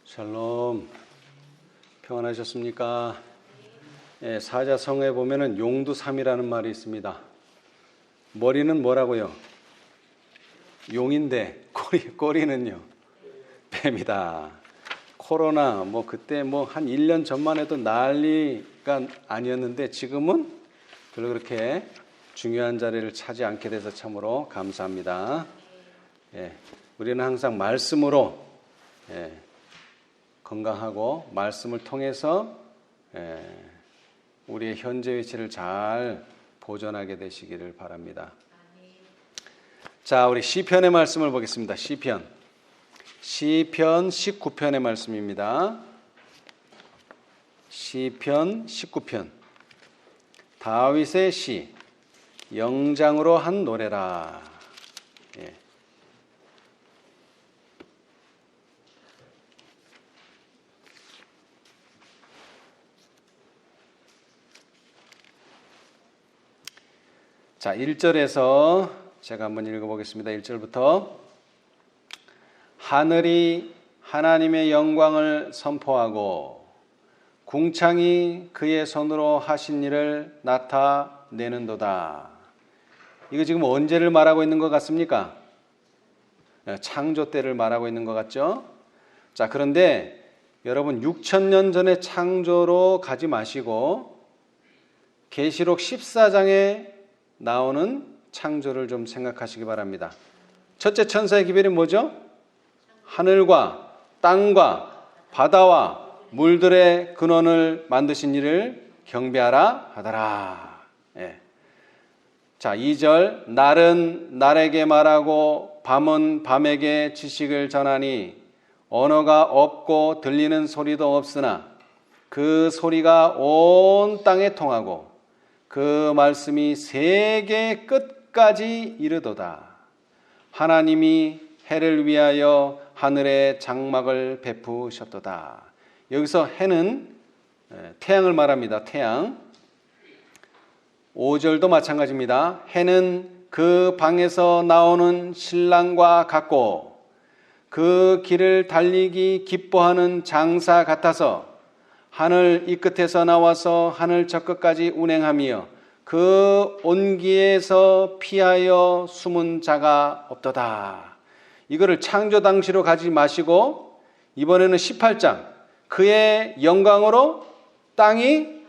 샬롬, 평안하셨습니까? 예, 사자성어에 보면은 용두삼이라는 말이 있습니다. 머리는 뭐라고요? 용인데 꼬리는요? 뱀이다. 코로나 그때 한 1년 전만 해도 난리가 아니었는데 지금은 별로 그렇게 중요한 자리를 차지 않게 돼서 참으로 감사합니다. 예, 우리는 항상 말씀으로 건강하고 말씀을 통해서 우리의 현재 위치를 잘 보존하게 되시기를 바랍니다. 자, 우리 시편의 말씀을 보겠습니다. 시편 19편의 말씀입니다. 시편 19편 다윗의 시 영장으로 한 노래라. 예. 자, 1절에서 제가 한번 읽어보겠습니다. 1절부터 하늘이 하나님의 영광을 선포하고 궁창이 그의 손으로 하신 일을 나타내는도다. 이거 지금 언제를 말하고 있는 것 같습니까? 창조 때를 말하고 있는 것 같죠? 자, 그런데 여러분 6,000년 전의 창조로 가지 마시고 계시록 14장에 나오는 창조를 좀 생각하시기 바랍니다. 첫째 천사의 기별이 뭐죠? 하늘과 땅과 바다와 물들의 근원을 만드신 이를 경배하라 하더라. 예. 자, 2절 날은 날에게 말하고 밤은 밤에게 지식을 전하니 언어가 없고 들리는 소리도 없으나 그 소리가 온 땅에 통하고 그 말씀이 세계 끝까지 이르도다. 하나님이 해를 위하여 하늘에 장막을 베푸셨도다. 여기서 해는 태양을 말합니다. 태양. 5절도 마찬가지입니다. 해는 그 방에서 나오는 신랑과 같고 그 길을 달리기 기뻐하는 장사 같아서 하늘 이 끝에서 나와서 하늘 저 끝까지 운행하며 그 온기에서 피하여 숨은 자가 없도다. 이거를 창조 당시로 가지 마시고 이번에는 18장 그의 영광으로 땅이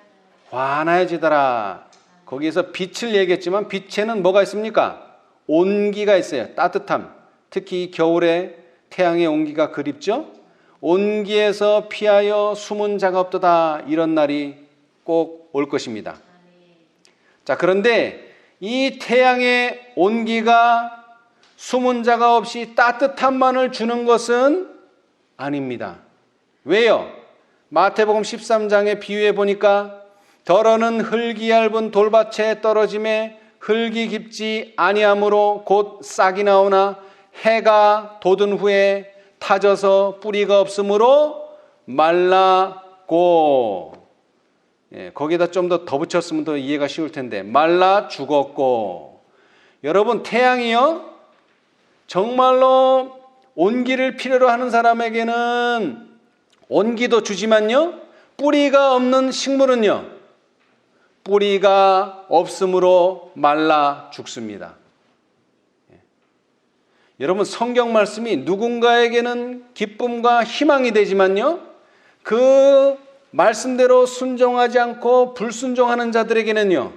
환하여지더라. 거기에서 빛을 얘기했지만 빛에는 뭐가 있습니까? 온기가 있어요. 따뜻함. 특히 겨울에 태양의 온기가 그립죠? 온기에서 피하여 숨은 자가 없도다. 이런 날이 꼭 올 것입니다. 자, 그런데 이 태양의 온기가 숨은 자가 없이 따뜻함만을 주는 것은 아닙니다. 왜요? 마태복음 13장에 비유해 보니까 더러는 흙이 얇은 돌밭에 떨어짐에 흙이 깊지 아니하므로 곧 싹이 나오나 해가 돋은 후에 타져서 뿌리가 없으므로 말랐고, 거기에다 좀 더 붙였으면 더 이해가 쉬울 텐데 말라 죽었고. 여러분, 태양이요 정말로 온기를 필요로 하는 사람에게는 온기도 주지만요 뿌리가 없는 식물은요 뿌리가 없으므로 말라 죽습니다. 여러분, 성경 말씀이 누군가에게는 기쁨과 희망이 되지만요 그 말씀대로 순종하지 않고 불순종하는 자들에게는요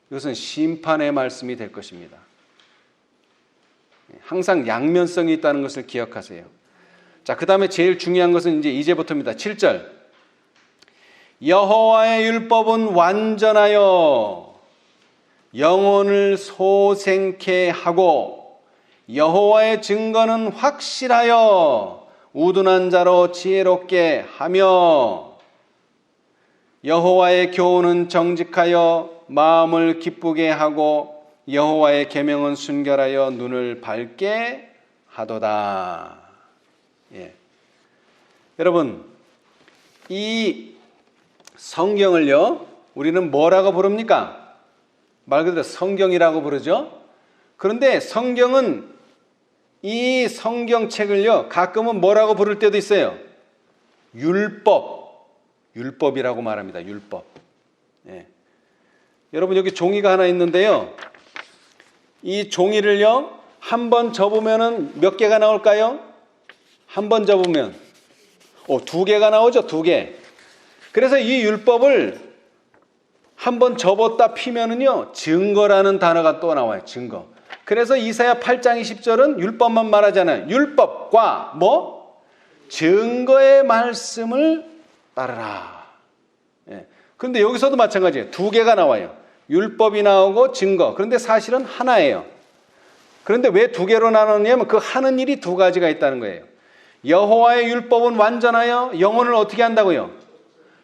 이것은 심판의 말씀이 될 것입니다. 항상 양면성이 있다는 것을 기억하세요. 자, 그 다음에 제일 중요한 것은 이제 이제부터입니다. 7절 여호와의 율법은 완전하여 영혼을 소생케 하고 여호와의 증거는 확실하여 우둔한 자로 지혜롭게 하며 여호와의 교훈은 정직하여 마음을 기쁘게 하고 여호와의 계명은 순결하여 눈을 밝게 하도다. 예. 여러분, 이 성경을요 우리는 뭐라고 부릅니까? 말 그대로 성경이라고 부르죠. 그런데 성경은 이 성경책을요 가끔은 뭐라고 부를 때도 있어요? 율법이라고 말합니다. 율법. 예. 여러분 여기 종이가 하나 있는데요. 이 종이를요, 한 번 접으면은 몇 개가 나올까요? 한 번 접으면 2개가 나오죠. 2개. 그래서 이 율법을 한 번 접었다 피면은요, 증거라는 단어가 또 나와요. 증거. 그래서 이사야 8장 20절은 율법만 말하잖아요. 율법과 뭐? 증거의 말씀을 따르라. 예. 그런데 여기서도 마찬가지예요. 2개가 나와요. 율법이 나오고 증거. 그런데 사실은 하나예요. 그런데 왜 2개로 나눴냐면 그 하는 일이 2가지가 있다는 거예요. 여호와의 율법은 완전하여 영혼을 어떻게 한다고요?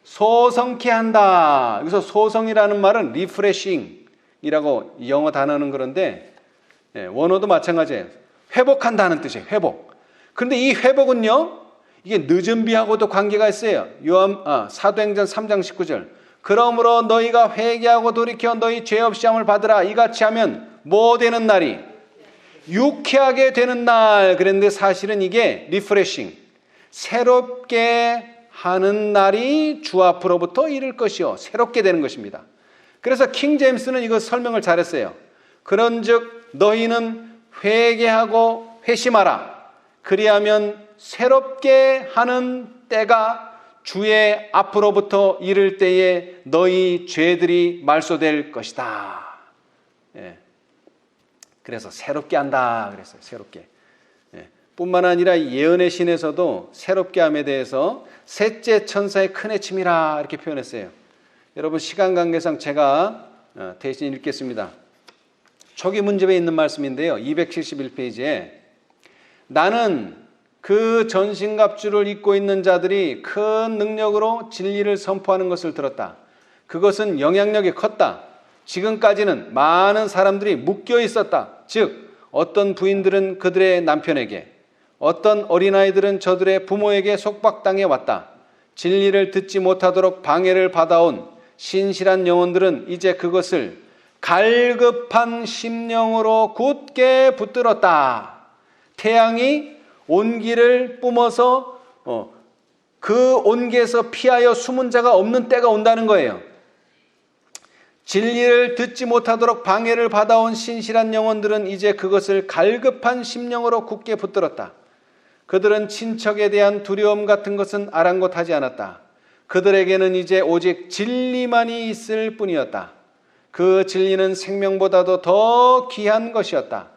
소성케 한다. 여기서 소성이라는 말은 리프레싱이라고 영어 단어는 그런데 원어도 마찬가지예요. 회복한다는 뜻이에요. 회복. 그런데 이 회복은요, 이게 늦은 비하고도 관계가 있어요. 사도행전 3장 19절. 그러므로 너희가 회개하고 돌이켜 너희 죄 없이 함을 받으라. 이같이 하면 뭐 되는 날이? 유쾌하게 되는 날. 그런데 사실은 이게 리프레싱, 새롭게 하는 날이 주 앞으로부터 이를 것이요, 새롭게 되는 것입니다. 그래서 킹 제임스는 이거 설명을 잘했어요. 그런즉 너희는 회개하고 회심하라. 그리하면 새롭게 하는 때가 주의 앞으로부터 이를 때에 너희 죄들이 말소될 것이다. 예. 그래서 새롭게 한다 그랬어요. 새롭게. 예. 뿐만 아니라 예언의 신에서도 새롭게 함에 대해서 셋째 천사의 큰 해침이라 이렇게 표현했어요. 여러분 시간 관계상 제가 대신 읽겠습니다. 초기 문집에 있는 말씀인데요. 271페이지에 나는 그 전신갑주를 입고 있는 자들이 큰 능력으로 진리를 선포하는 것을 들었다. 그것은 영향력이 컸다. 지금까지는 많은 사람들이 묶여 있었다. 즉 어떤 부인들은 그들의 남편에게, 어떤 어린아이들은 저들의 부모에게 속박당해 왔다. 진리를 듣지 못하도록 방해를 받아온 신실한 영혼들은 이제 그것을 갈급한 심령으로 굳게 붙들었다. 태양이 온기를 뿜어서 그 온기에서 피하여 숨은 자가 없는 때가 온다는 거예요. 진리를 듣지 못하도록 방해를 받아온 신실한 영혼들은 이제 그것을 갈급한 심령으로 굳게 붙들었다. 그들은 친척에 대한 두려움 같은 것은 아랑곳하지 않았다. 그들에게는 이제 오직 진리만이 있을 뿐이었다. 그 진리는 생명보다도 더 귀한 것이었다.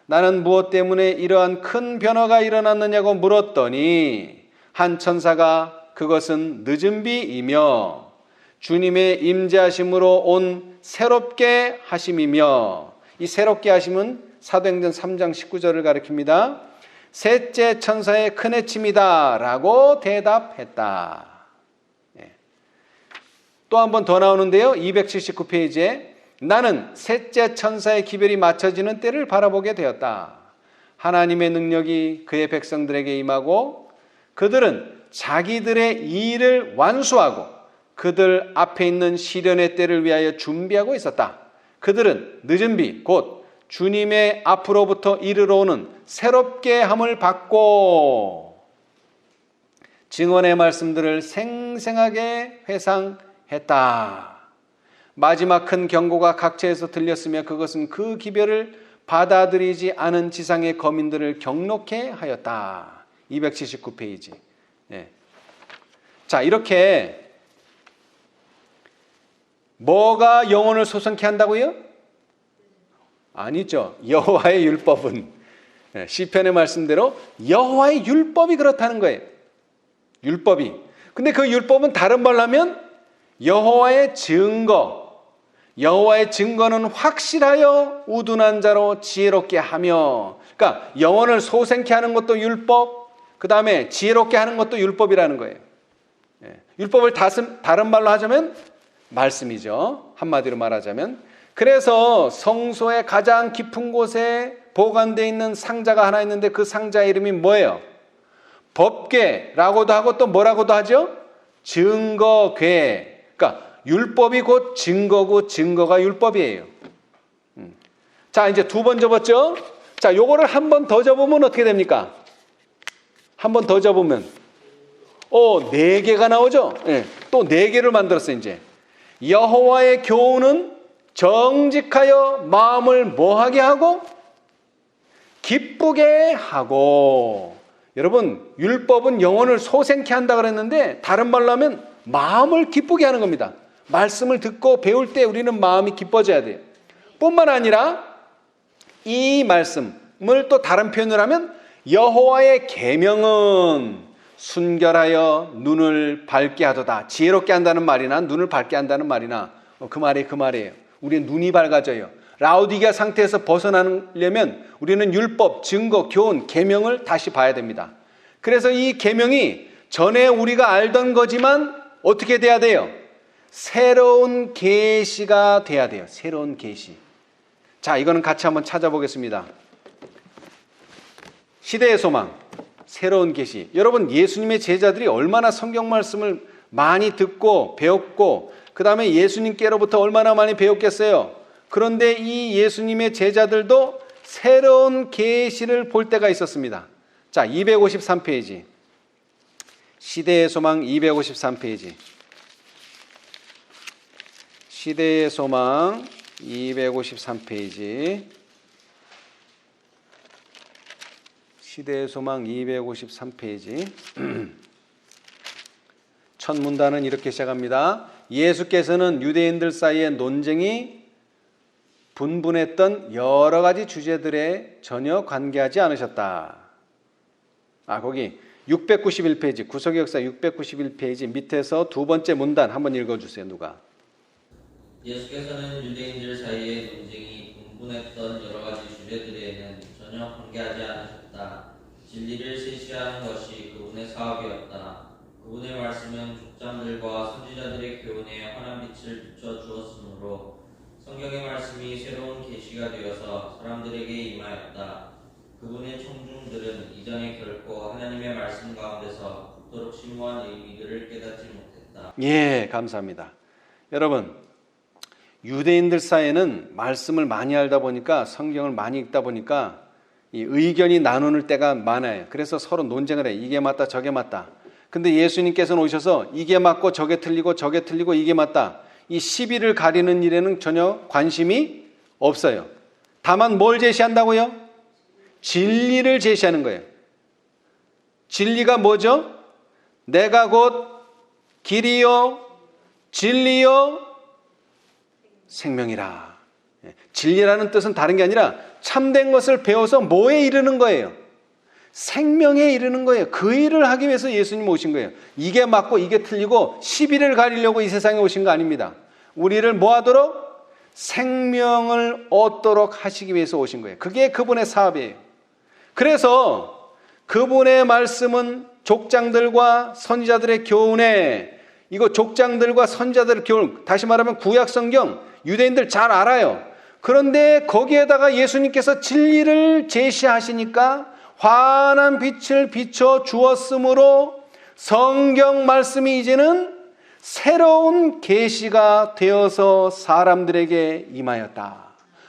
나는 무엇 때문에 이러한 큰 변화가 일어났느냐고 물었더니 한 천사가 그것은 늦은 비이며 주님의 임재하심으로 온 새롭게 하심이며, 이 새롭게 하심은 사도행전 3장 19절을 가리킵니다. 셋째 천사의 큰 해침이다 라고 대답했다. 또 한 번 더 나오는데요. 279페이지에 나는 셋째 천사의 기별이 맞춰지는 때를 바라보게 되었다. 하나님의 능력이 그의 백성들에게 임하고 그들은 자기들의 일을 완수하고 그들 앞에 있는 시련의 때를 위하여 준비하고 있었다. 그들은 늦은 비, 곧 주님의 앞으로부터 이르러 오는 새롭게 함을 받고 증언의 말씀들을 생생하게 회상했다. 마지막 큰 경고가 각처에서 들렸으며 그것은 그 기별을 받아들이지 않은 지상의 거민들을 경록해 하였다. 279페이지. 예. 자, 이렇게 뭐가 영혼을 소성케 한다고요? 아니죠. 여호와의 율법은 시편의 말씀대로 여호와의 율법이 그렇다는 거예요. 율법이. 근데 그 율법은 다른 말로 하면 여호와의 증거. 여호와의 증거는 확실하여 우둔한 자로 지혜롭게 하며, 그러니까 영혼을 소생케 하는 것도 율법, 그 다음에 지혜롭게 하는 것도 율법이라는 거예요. 율법을 다른 말로 하자면 말씀이죠. 한마디로 말하자면. 그래서 성소의 가장 깊은 곳에 보관되어 있는 상자가 하나 있는데 그 상자의 이름이 뭐예요? 법궤라고도 하고 또 뭐라고도 하죠? 증거궤. 그러니까 율법이 곧 증거고 증거가 율법이에요. 자, 이제 두 번 접었죠? 자, 요거를 한 번 더 접으면 어떻게 됩니까? 한 번 더 접으면 네 개가 나오죠. 예, 또 네 개를 만들었어요. 이제 여호와의 교훈은 정직하여 마음을 뭐하게 하고 기쁘게 하고. 여러분, 율법은 영혼을 소생케 한다 그랬는데 다른 말로 하면 마음을 기쁘게 하는 겁니다. 말씀을 듣고 배울 때 우리는 마음이 기뻐져야 돼요. 뿐만 아니라 이 말씀을 또 다른 표현을 하면 여호와의 계명은 순결하여 눈을 밝게 하도다. 지혜롭게 한다는 말이나 눈을 밝게 한다는 말이나 그 말이에요. 우리의 눈이 밝아져요. 라오디게아 상태에서 벗어나려면 우리는 율법, 증거, 교훈, 계명을 다시 봐야 됩니다. 그래서 이 계명이 전에 우리가 알던 거지만 어떻게 돼야 돼요? 새로운 계시가 돼야 돼요. 새로운 계시. 자, 이거는 같이 한번 찾아보겠습니다. 시대의 소망, 새로운 계시. 여러분, 예수님의 제자들이 얼마나 성경 말씀을 많이 듣고 배웠고 그 다음에 예수님께로부터 얼마나 많이 배웠겠어요. 그런데 이 예수님의 제자들도 새로운 계시를 볼 때가 있었습니다. 자, 253페이지. 시대의 소망 253페이지. 시대의 소망 253페이지. 시대의 소망 253페이지. 첫 문단은 이렇게 시작합니다. 예수께서는 유대인들 사이에 논쟁이 분분했던 여러 가지 주제들에 전혀 관계하지 않으셨다. 거기 691페이지, 구속의 역사 691페이지 밑에서 두 번째 문단 한번 읽어주세요. 누가? 예수께서는 유대인들 사이에 논쟁이 분분했던 여러 가지 주제들에는 전혀 관계하지 않으셨다. 진리를 실시하는 것이 그분의 사업이었다. 그분의 말씀은 족장들과 선지자들의 교훈에 환한 빛을 비춰 주었으므로 성경의 말씀이 새로운 계시가 되어서 사람들에게 임하였다. 그분의 청중들은 이전에 결코 하나님의 말씀 가운데서 그토록 심오한 의미들을 깨닫지 못했다. 예, 감사합니다. 여러분, 유대인들 사이에는 말씀을 많이 알다 보니까 성경을 많이 읽다 보니까 이 의견이 나누는 때가 많아요. 그래서 서로 논쟁을 해요. 이게 맞다, 저게 맞다. 근데 예수님께서는 오셔서 이게 맞고 저게 틀리고 저게 틀리고 이게 맞다. 이 시비를 가리는 일에는 전혀 관심이 없어요. 다만 뭘 제시한다고요? 진리를 제시하는 거예요. 진리가 뭐죠? 내가 곧 길이요 진리요 생명이라. 진리라는 뜻은 다른 게 아니라 참된 것을 배워서 뭐에 이르는 거예요? 생명에 이르는 거예요. 그 일을 하기 위해서 예수님 오신 거예요. 이게 맞고 이게 틀리고 시비를 가리려고 이 세상에 오신 거 아닙니다. 우리를 뭐 하도록? 생명을 얻도록 하시기 위해서 오신 거예요. 그게 그분의 사업이에요. 그래서 그분의 말씀은 족장들과 선지자들의 교훈에, 이거 족장들과 선지자들의 교훈, 다시 말하면 구약 성경 유대인들 잘 알아요. 그런데 거기에다가 예수님께서 진리를 제시하시니까 환한 빛을 비춰 주었으므로 성경 말씀이 이제는 새로운 계시가 되어서 사람들에게 임하였다.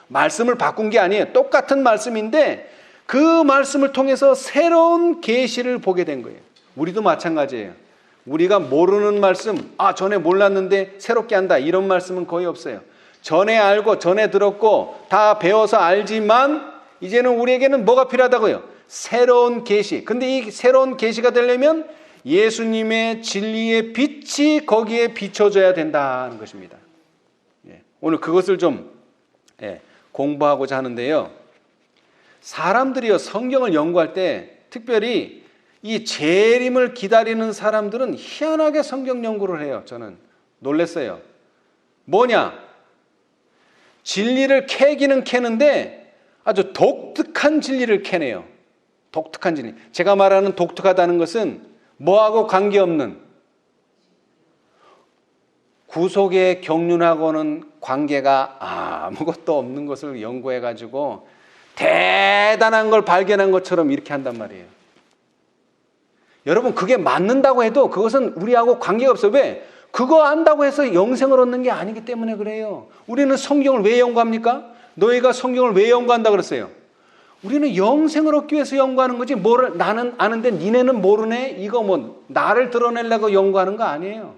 말씀을 바꾼 게 아니에요. 똑같은 말씀인데 그 말씀을 통해서 새로운 계시를 보게 된 거예요. 우리도 마찬가지예요. 우리가 모르는 말씀, 전에 몰랐는데 새롭게 한다, 이런 말씀은 거의 없어요. 전에 알고 전에 들었고 다 배워서 알지만 이제는 우리에게는 뭐가 필요하다고요? 새로운 계시. 근데 이 새로운 계시가 되려면 예수님의 진리의 빛이 거기에 비춰져야 된다는 것입니다. 오늘 그것을 좀 공부하고자 하는데요. 사람들이요, 성경을 연구할 때 특별히 이 재림을 기다리는 사람들은 희한하게 성경 연구를 해요. 저는 놀랐어요. 뭐냐? 진리를 캐기는 캐는데 아주 독특한 진리를 캐내요. 독특한 진리. 제가 말하는 독특하다는 것은 뭐하고 관계없는, 구속의 경륜하고는 관계가 아무것도 없는 것을 연구해가지고 대단한 걸 발견한 것처럼 이렇게 한단 말이에요. 여러분, 그게 맞는다고 해도 그것은 우리하고 관계가 없어요. 왜? 그거 안다고 해서 영생을 얻는 게 아니기 때문에 그래요. 우리는 성경을 왜 연구합니까? 너희가 성경을 왜 연구한다 그랬어요? 우리는 영생을 얻기 위해서 연구하는 거지, 나는 아는데 니네는 모르네? 이거 뭐 나를 드러내려고 연구하는 거 아니에요.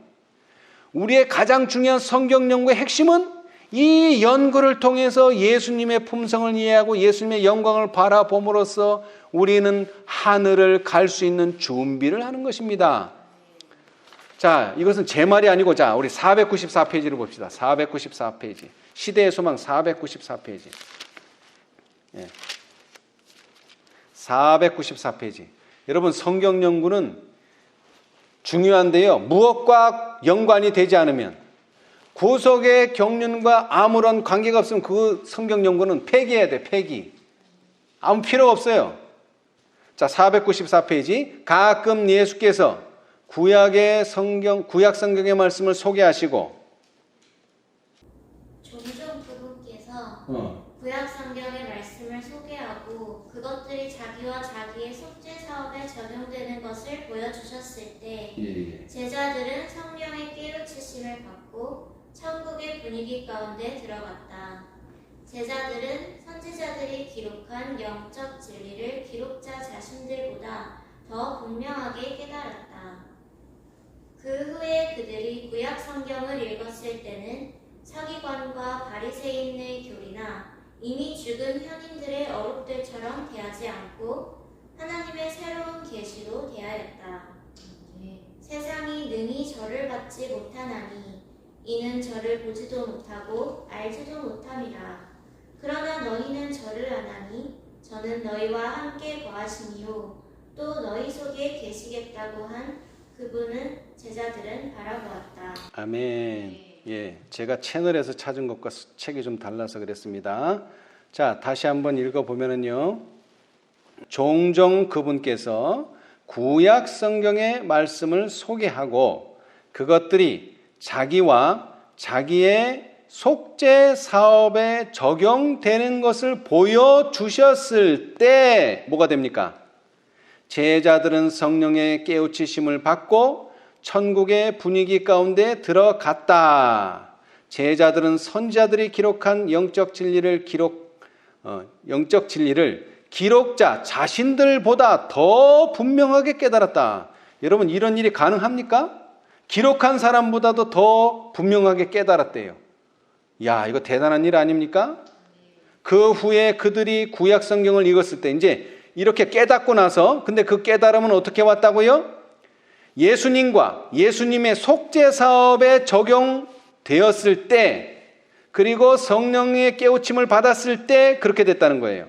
우리의 가장 중요한 성경 연구의 핵심은 이 연구를 통해서 예수님의 품성을 이해하고 예수님의 영광을 바라봄으로써 우리는 하늘을 갈 수 있는 준비를 하는 것입니다. 자, 이것은 제 말이 아니고, 자, 우리 494페이지를 봅시다. 494페이지. 시대의 소망 494페이지. 예. 494페이지. 여러분, 성경 연구는 중요한데요, 무엇과 연관이 되지 않으면, 구속의 경륜과 아무런 관계가 없으면 그 성경 연구는 폐기해야 돼. 폐기. 아무 필요가 없어요. 자, 494페이지. 가끔 예수께서 구약 성경의 말씀을 소개하시고, 종종 그분께서 구약 성경의 말씀을 소개하고 그것들이 자기와 자기의 속죄 사업에 적용되는 것을 보여주셨을 때 제자들은 성령의 깨우치심을 받고 천국의 분위기 가운데 들어갔다. 제자들은 선지자들이 기록한 영적 진리를 기록자 자신들보다 더 분명하게 깨달았다. 그 후에 그들이 구약 성경을 읽었을 때는 서기관과 바리새인의 교리나 이미 죽은 현인들의 어록들처럼 대하지 않고 하나님의 새로운 계시로 대하였다. 세상이 능히 저를 받지 못하나니 이는 저를 보지도 못하고 알지도 못함이라. 그러나 너희는 저를 아나니 저는 너희와 함께 거하시니요 또 너희 속에 계시겠다고 한 그분은 제자들은 바라보았다. 아멘. 예, 제가 채널에서 찾은 것과 책이 좀 달라서 그랬습니다. 자, 다시 한번 읽어보면은요, 종종 그분께서 구약 성경의 말씀을 소개하고 그것들이 자기와 자기의 속죄 사업에 적용되는 것을 보여주셨을 때 뭐가 됩니까? 제자들은 성령의 깨우치심을 받고 천국의 분위기 가운데 들어갔다. 제자들은 선지자들이 기록한 영적 진리를 기록자 자신들보다 더 분명하게 깨달았다. 여러분, 이런 일이 가능합니까? 기록한 사람보다도 더 분명하게 깨달았대요. 야, 이거 대단한 일 아닙니까? 그 후에 그들이 구약 성경을 읽었을 때 이제 이렇게 깨닫고 나서, 근데 그 깨달음은 어떻게 왔다고요? 예수님과 예수님의 속죄 사업에 적용되었을 때, 그리고 성령의 깨우침을 받았을 때 그렇게 됐다는 거예요.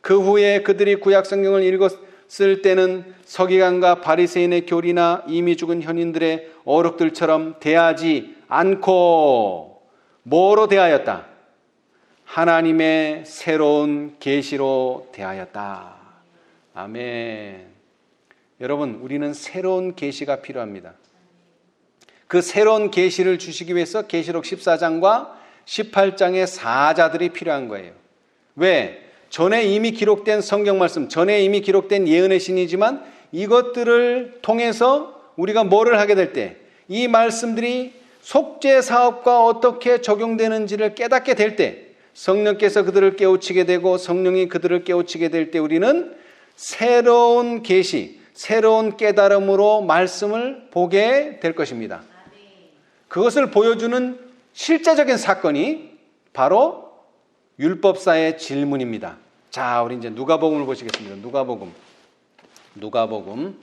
그 후에 그들이 구약 성경을 읽었을 때는 서기관과 바리새인의 교리나 이미 죽은 현인들의 어록들처럼 대하지 않고 뭐로 대하였다? 하나님의 새로운 계시로 대하였다. 아멘. 여러분, 우리는 새로운 계시가 필요합니다. 그 새로운 계시를 주시기 위해서 계시록 14장과 18장의 사자들이 필요한 거예요. 왜? 전에 이미 기록된 성경 말씀, 전에 이미 기록된 예언의 신이지만 이것들을 통해서 우리가 뭐를 하게 될 때, 이 말씀들이 속죄 사업과 어떻게 적용되는지를 깨닫게 될 때, 성령께서 그들을 깨우치게 되고 성령이 그들을 깨우치게 될 때 우리는 새로운 계시, 새로운 깨달음으로 말씀을 보게 될 것입니다. 그것을 보여주는 실제적인 사건이 바로 율법사의 질문입니다. 자, 우리 이제 누가복음을 보시겠습니다. 누가복음.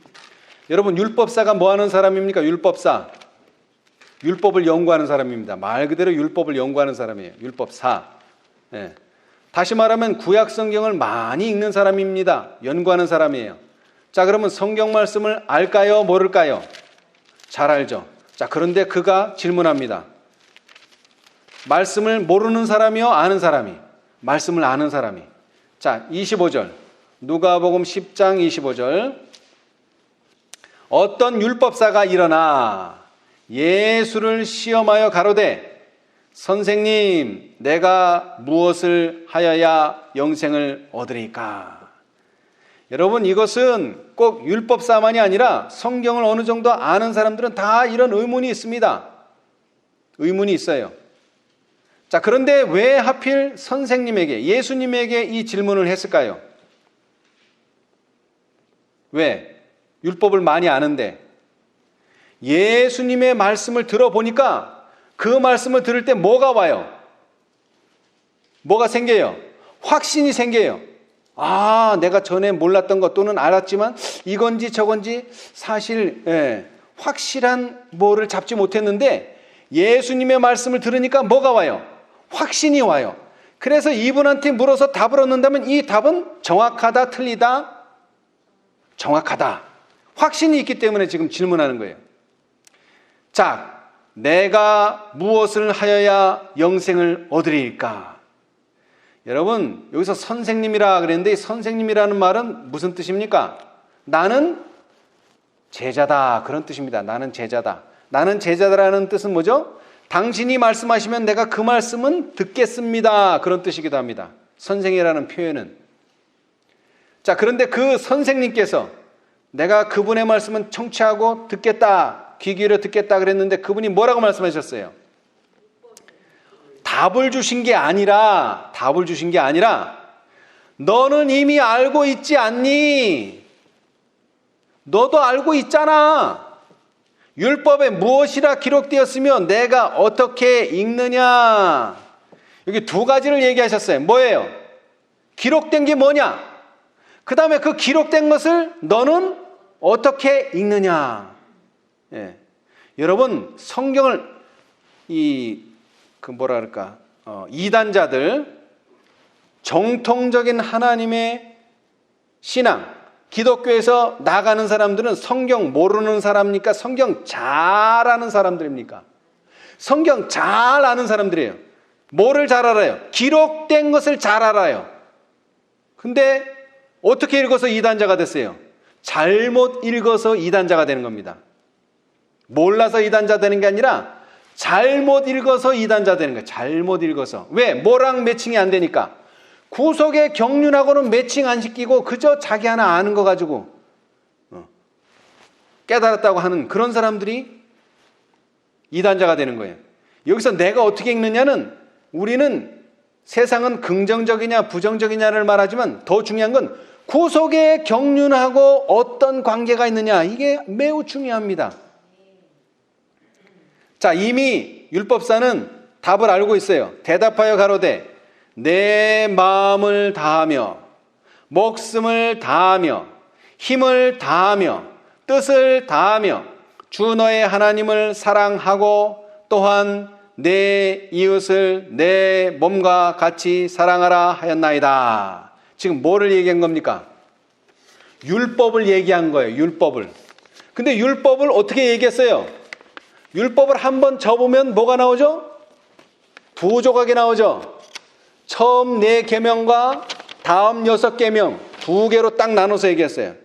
여러분, 율법사가 뭐 하는 사람입니까? 율법사. 율법을 연구하는 사람입니다. 말 그대로 율법을 연구하는 사람이에요. 율법사. 예. 다시 말하면 구약 성경을 많이 읽는 사람입니다. 연구하는 사람이에요. 자, 그러면 성경 말씀을 알까요? 모를까요? 잘 알죠. 자, 그런데 그가 질문합니다. 말씀을 모르는 사람이요? 아는 사람이? 말씀을 아는 사람이. 자, 25절. 누가복음 10장 25절. 어떤 율법사가 일어나 예수를 시험하여 가로되 선생님, 내가 무엇을 하여야 영생을 얻으리까? 여러분, 이것은 꼭 율법사만이 아니라 성경을 어느 정도 아는 사람들은 다 이런 의문이 있습니다. 의문이 있어요. 자, 그런데 왜 하필 선생님에게, 예수님에게 이 질문을 했을까요? 왜? 율법을 많이 아는데. 예수님의 말씀을 들어보니까 그 말씀을 들을 때 뭐가 와요? 뭐가 생겨요? 확신이 생겨요. 아, 내가 전에 몰랐던 것 또는 알았지만 이건지 저건지 사실 확실한 뭐를 잡지 못했는데 예수님의 말씀을 들으니까 뭐가 와요? 확신이 와요. 그래서 이분한테 물어서 답을 얻는다면 이 답은 정확하다, 틀리다? 정확하다. 확신이 있기 때문에 지금 질문하는 거예요. 자, 내가 무엇을 하여야 영생을 얻으리까? 여러분, 여기서 선생님이라 그랬는데 이 선생님이라는 말은 무슨 뜻입니까? 나는 제자다, 그런 뜻입니다. 나는 제자다. 나는 제자다라는 뜻은 뭐죠? 당신이 말씀하시면 내가 그 말씀은 듣겠습니다, 그런 뜻이기도 합니다. 선생이라는 표현은. 자, 그런데 그 선생님께서 내가 그분의 말씀은 청취하고 듣겠다, 귀 기울여 듣겠다 그랬는데 그분이 뭐라고 말씀하셨어요? 답을 주신 게 아니라 너는 이미 알고 있지 않니? 너도 알고 있잖아. 율법에 무엇이라 기록되었으며 내가 어떻게 읽느냐? 여기 두 가지를 얘기하셨어요. 뭐예요? 기록된 게 뭐냐? 그 다음에 그 기록된 것을 너는 어떻게 읽느냐? 예. 여러분, 성경을 이단자들, 정통적인 하나님의 신앙, 기독교에서 나가는 사람들은 성경 모르는 사람입니까? 성경 잘 아는 사람들입니까? 성경 잘 아는 사람들이에요. 뭐를 잘 알아요? 기록된 것을 잘 알아요. 근데 어떻게 읽어서 이단자가 됐어요? 잘못 읽어서 이단자가 되는 겁니다. 몰라서 이단자 되는 게 아니라 잘못 읽어서 이단자 되는 거예요. 잘못 읽어서. 왜? 뭐랑 매칭이 안 되니까. 구속의 경륜하고는 매칭 안 시키고 그저 자기 하나 아는 거 가지고 깨달았다고 하는 그런 사람들이 이단자가 되는 거예요. 여기서 내가 어떻게 읽느냐는, 우리는 세상은 긍정적이냐 부정적이냐를 말하지만 더 중요한 건 구속의 경륜하고 어떤 관계가 있느냐, 이게 매우 중요합니다. 자, 이미 율법사는 답을 알고 있어요. 대답하여 가로되 내 마음을 다하며 목숨을 다하며 힘을 다하며 뜻을 다하며 주 너의 하나님을 사랑하고 또한 내 이웃을 내 몸과 같이 사랑하라 하였나이다. 지금 뭐를 얘기한 겁니까? 율법을 얘기한 거예요. 율법을. 근데 율법을 어떻게 얘기했어요? 율법을 한번 접으면 뭐가 나오죠? 두 조각이 나오죠. 처음 4계명과 다음 6계명 두 개로 딱 나눠서 얘기했어요.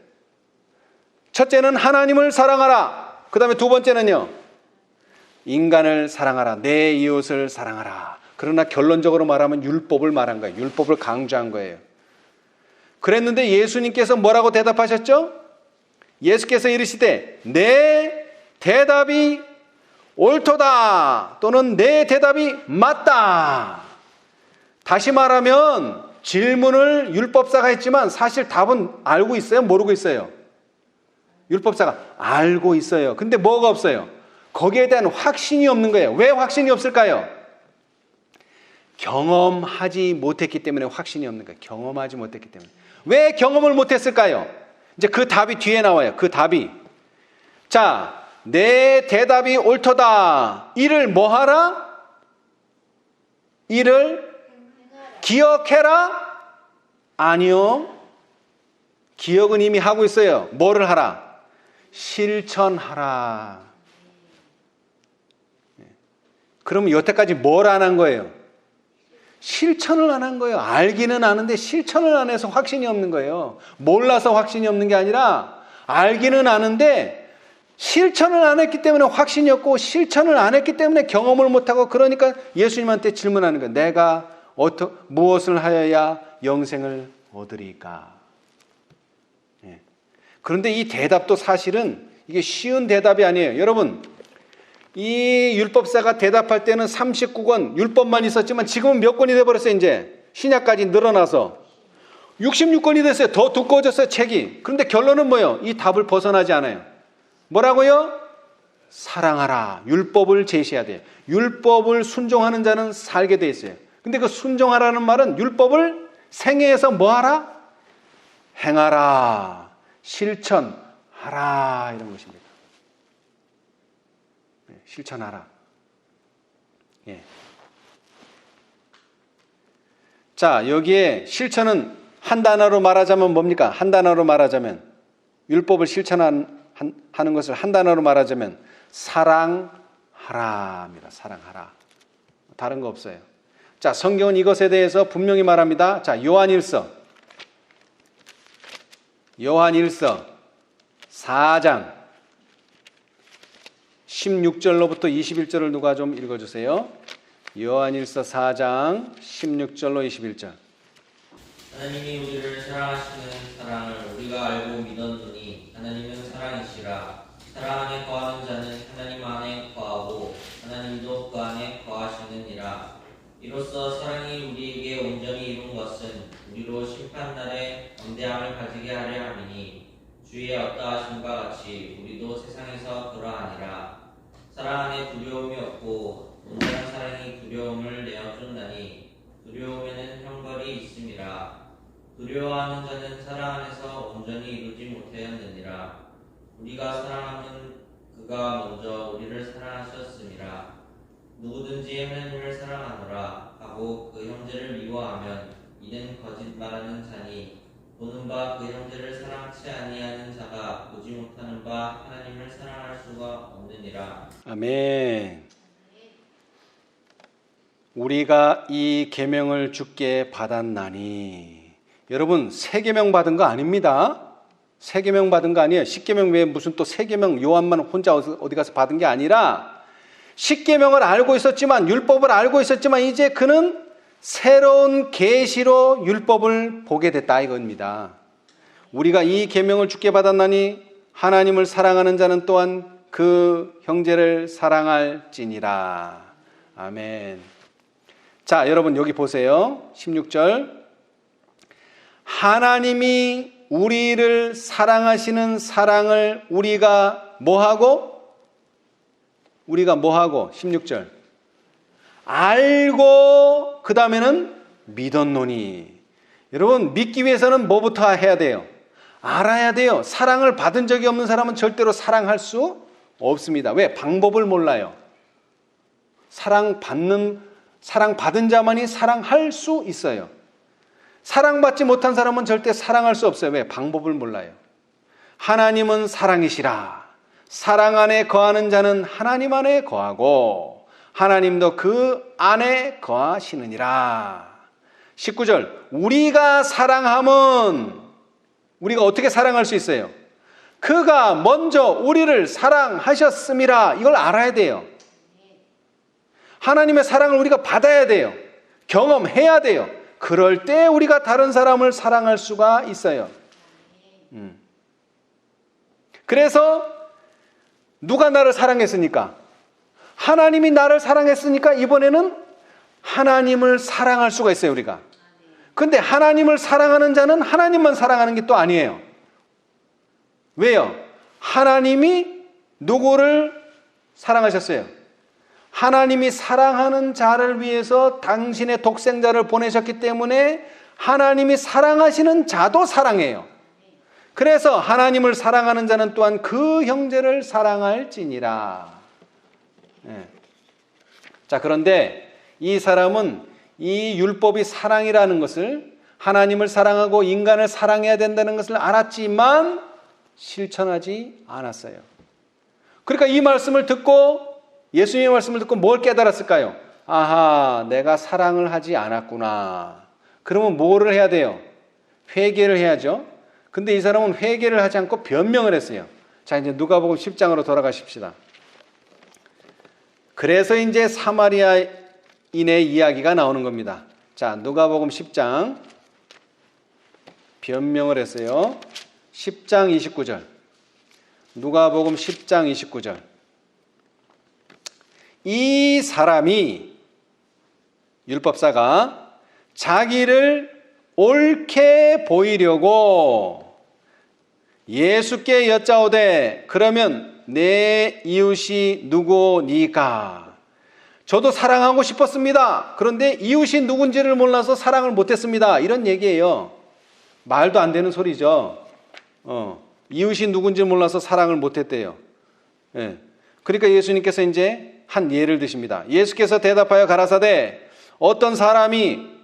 첫째는 하나님을 사랑하라. 그 다음에 두 번째는요, 인간을 사랑하라. 내 이웃을 사랑하라. 그러나 결론적으로 말하면 율법을 말한 거예요. 율법을 강조한 거예요. 그랬는데 예수님께서 뭐라고 대답하셨죠? 예수께서 이르시되 내 대답이 옳도다 또는 내 대답이 맞다. 다시 말하면 질문을 율법사가 했지만 사실 답은 알고 있어요? 모르고 있어요? 율법사가 알고 있어요. 근데 뭐가 없어요? 거기에 대한 확신이 없는 거예요. 왜 확신이 없을까요? 경험하지 못했기 때문에 확신이 없는 거예요. 경험하지 못했기 때문에. 왜 경험을 못했을까요? 이제 그 답이 뒤에 나와요. 그 답이. 자, 내 대답이 옳도다. 이를 뭐 하라? 이를 기억해라? 아니요. 기억은 이미 하고 있어요. 뭐를 하라? 실천하라. 그러면 여태까지 뭘 안 한 거예요? 실천을 안 한 거예요. 알기는 아는데 실천을 안 해서 확신이 없는 거예요. 몰라서 확신이 없는 게 아니라 알기는 아는데 실천을 안 했기 때문에 확신이 없고 실천을 안 했기 때문에 경험을 못하고, 그러니까 예수님한테 질문하는 거예요. 내가 무엇을 하여야 영생을 얻으리까? 예. 그런데 이 대답도 사실은 이게 쉬운 대답이 아니에요. 여러분, 이 율법사가 대답할 때는 39권 율법만 있었지만 지금은 몇 권이 돼버렸어요. 이제 신약까지 늘어나서 66권이 됐어요. 더 두꺼워졌어요, 책이. 그런데 결론은 뭐예요? 이 답을 벗어나지 않아요. 뭐라고요? 사랑하라. 율법을 제시해야 돼요. 율법을 순종하는 자는 살게 돼 있어요. 근데 그 순종하라는 말은 율법을 생애에서 뭐하라? 행하라. 실천하라. 이런 것입니다. 실천하라. 예. 자, 여기에 실천은 한 단어로 말하자면 뭡니까? 한 단어로 말하자면 율법을 실천하는 것을 한 단어로 말하자면 사랑하라입니다. 사랑하라. 다른 거 없어요. 자, 성경은 이것에 대해서 분명히 말합니다. 자, 요한일서 4장 16절로부터 21절을 누가 좀 읽어주세요. 요한일서 4장 16절로 21절. 하나님이 우리를 사랑하시는 사랑을 우리가 알고 믿었노니 하나님은 사랑이시라. 사랑 안에 거하는 자는 하나님 안에 거하고 하나님도 그 안에 거하시느니라. 이로써 사랑이 우리에게 온전히 이룬 것은 우리로 심판날에 담대함을 가지게 하려 함이니 주의 어떠하심과 같이 우리도 세상에서 그러하니라. 사랑 안에 두려움이 없고 온전한 사랑이 두려움을 내어 쫓나니 두려움에는 형벌이 있음이라. 두려워하는 자는 사랑 안에서 온전히 이루지 못하였느니라. 우리가 사랑하면 그가 먼저 우리를 사랑하셨음이라. 누구든지 하나님을 사랑하노라 하고 그 형제를 미워하면 이는 거짓말하는 자니 보는 바 그 형제를 사랑치 아니하는 자가 보지 못하는 바 하나님을 사랑할 수가 없느니라. 아멘. 우리가 이 계명을 주께 받았나니. 여러분, 새 계명 받은 거 아닙니다. 새 계명 받은 거 아니에요. 십계명 외에 무슨 또 새 계명 요한만 혼자 어디 가서 받은 게 아니라 십계명을 알고 있었지만, 율법을 알고 있었지만 이제 그는 새로운 계시로 율법을 보게 됐다 이겁니다. 우리가 이 계명을 주께 받았나니 하나님을 사랑하는 자는 또한 그 형제를 사랑할지니라. 아멘. 자, 여러분 여기 보세요. 16절. 하나님이 우리를 사랑하시는 사랑을 우리가 뭐하고? 16절. 알고 그 다음에는 믿었노니. 여러분, 믿기 위해서는 뭐부터 해야 돼요? 알아야 돼요. 사랑을 받은 적이 없는 사람은 절대로 사랑할 수 없습니다. 왜? 방법을 몰라요. 사랑받은 자만이 사랑할 수 있어요. 사랑받지 못한 사람은 절대 사랑할 수 없어요. 왜? 방법을 몰라요. 하나님은 사랑이시라. 사랑 안에 거하는 자는 하나님 안에 거하고 하나님도 그 안에 거하시느니라. 19절. 우리가 사랑함은 우리가 어떻게 사랑할 수 있어요? 그가 먼저 우리를 사랑하셨음이라. 이걸 알아야 돼요. 하나님의 사랑을 우리가 받아야 돼요. 경험해야 돼요. 그럴 때 우리가 다른 사람을 사랑할 수가 있어요. 그래서 누가 나를 사랑했으니까? 하나님이 나를 사랑했으니까 이번에는 하나님을 사랑할 수가 있어요, 우리가. 근데 하나님을 사랑하는 자는 하나님만 사랑하는 게 또 아니에요. 왜요? 하나님이 누구를 사랑하셨어요? 하나님이 사랑하는 자를 위해서 당신의 독생자를 보내셨기 때문에 하나님이 사랑하시는 자도 사랑해요. 그래서 하나님을 사랑하는 자는 또한 그 형제를 사랑할지니라. 자, 그런데 이 사람은 이 율법이 사랑이라는 것을, 하나님을 사랑하고 인간을 사랑해야 된다는 것을 알았지만 실천하지 않았어요. 그러니까 이 말씀을 듣고, 예수님의 말씀을 듣고 뭘 깨달았을까요? 아하, 내가 사랑을 하지 않았구나. 그러면 뭐를 해야 돼요? 회개를 해야죠. 근데 이 사람은 회개를 하지 않고 변명을 했어요. 자, 이제 누가복음 10장으로 돌아가십시다. 그래서 이제 사마리아인의 이야기가 나오는 겁니다. 자, 누가복음 10장 변명을 했어요. 10장 29절. 누가복음 10장 29절. 이 사람이, 율법사가 자기를 옳게 보이려고 예수께 여짜오되 그러면 내 이웃이 누구니까? 저도 사랑하고 싶었습니다. 그런데 이웃이 누군지를 몰라서 사랑을 못했습니다. 이런 얘기예요. 말도 안 되는 소리죠. 이웃이 누군지 몰라서 사랑을 못했대요. 예. 그러니까 예수님께서 이제 한 예를 드십니다. 예수께서 대답하여 가라사대 어떤 사람이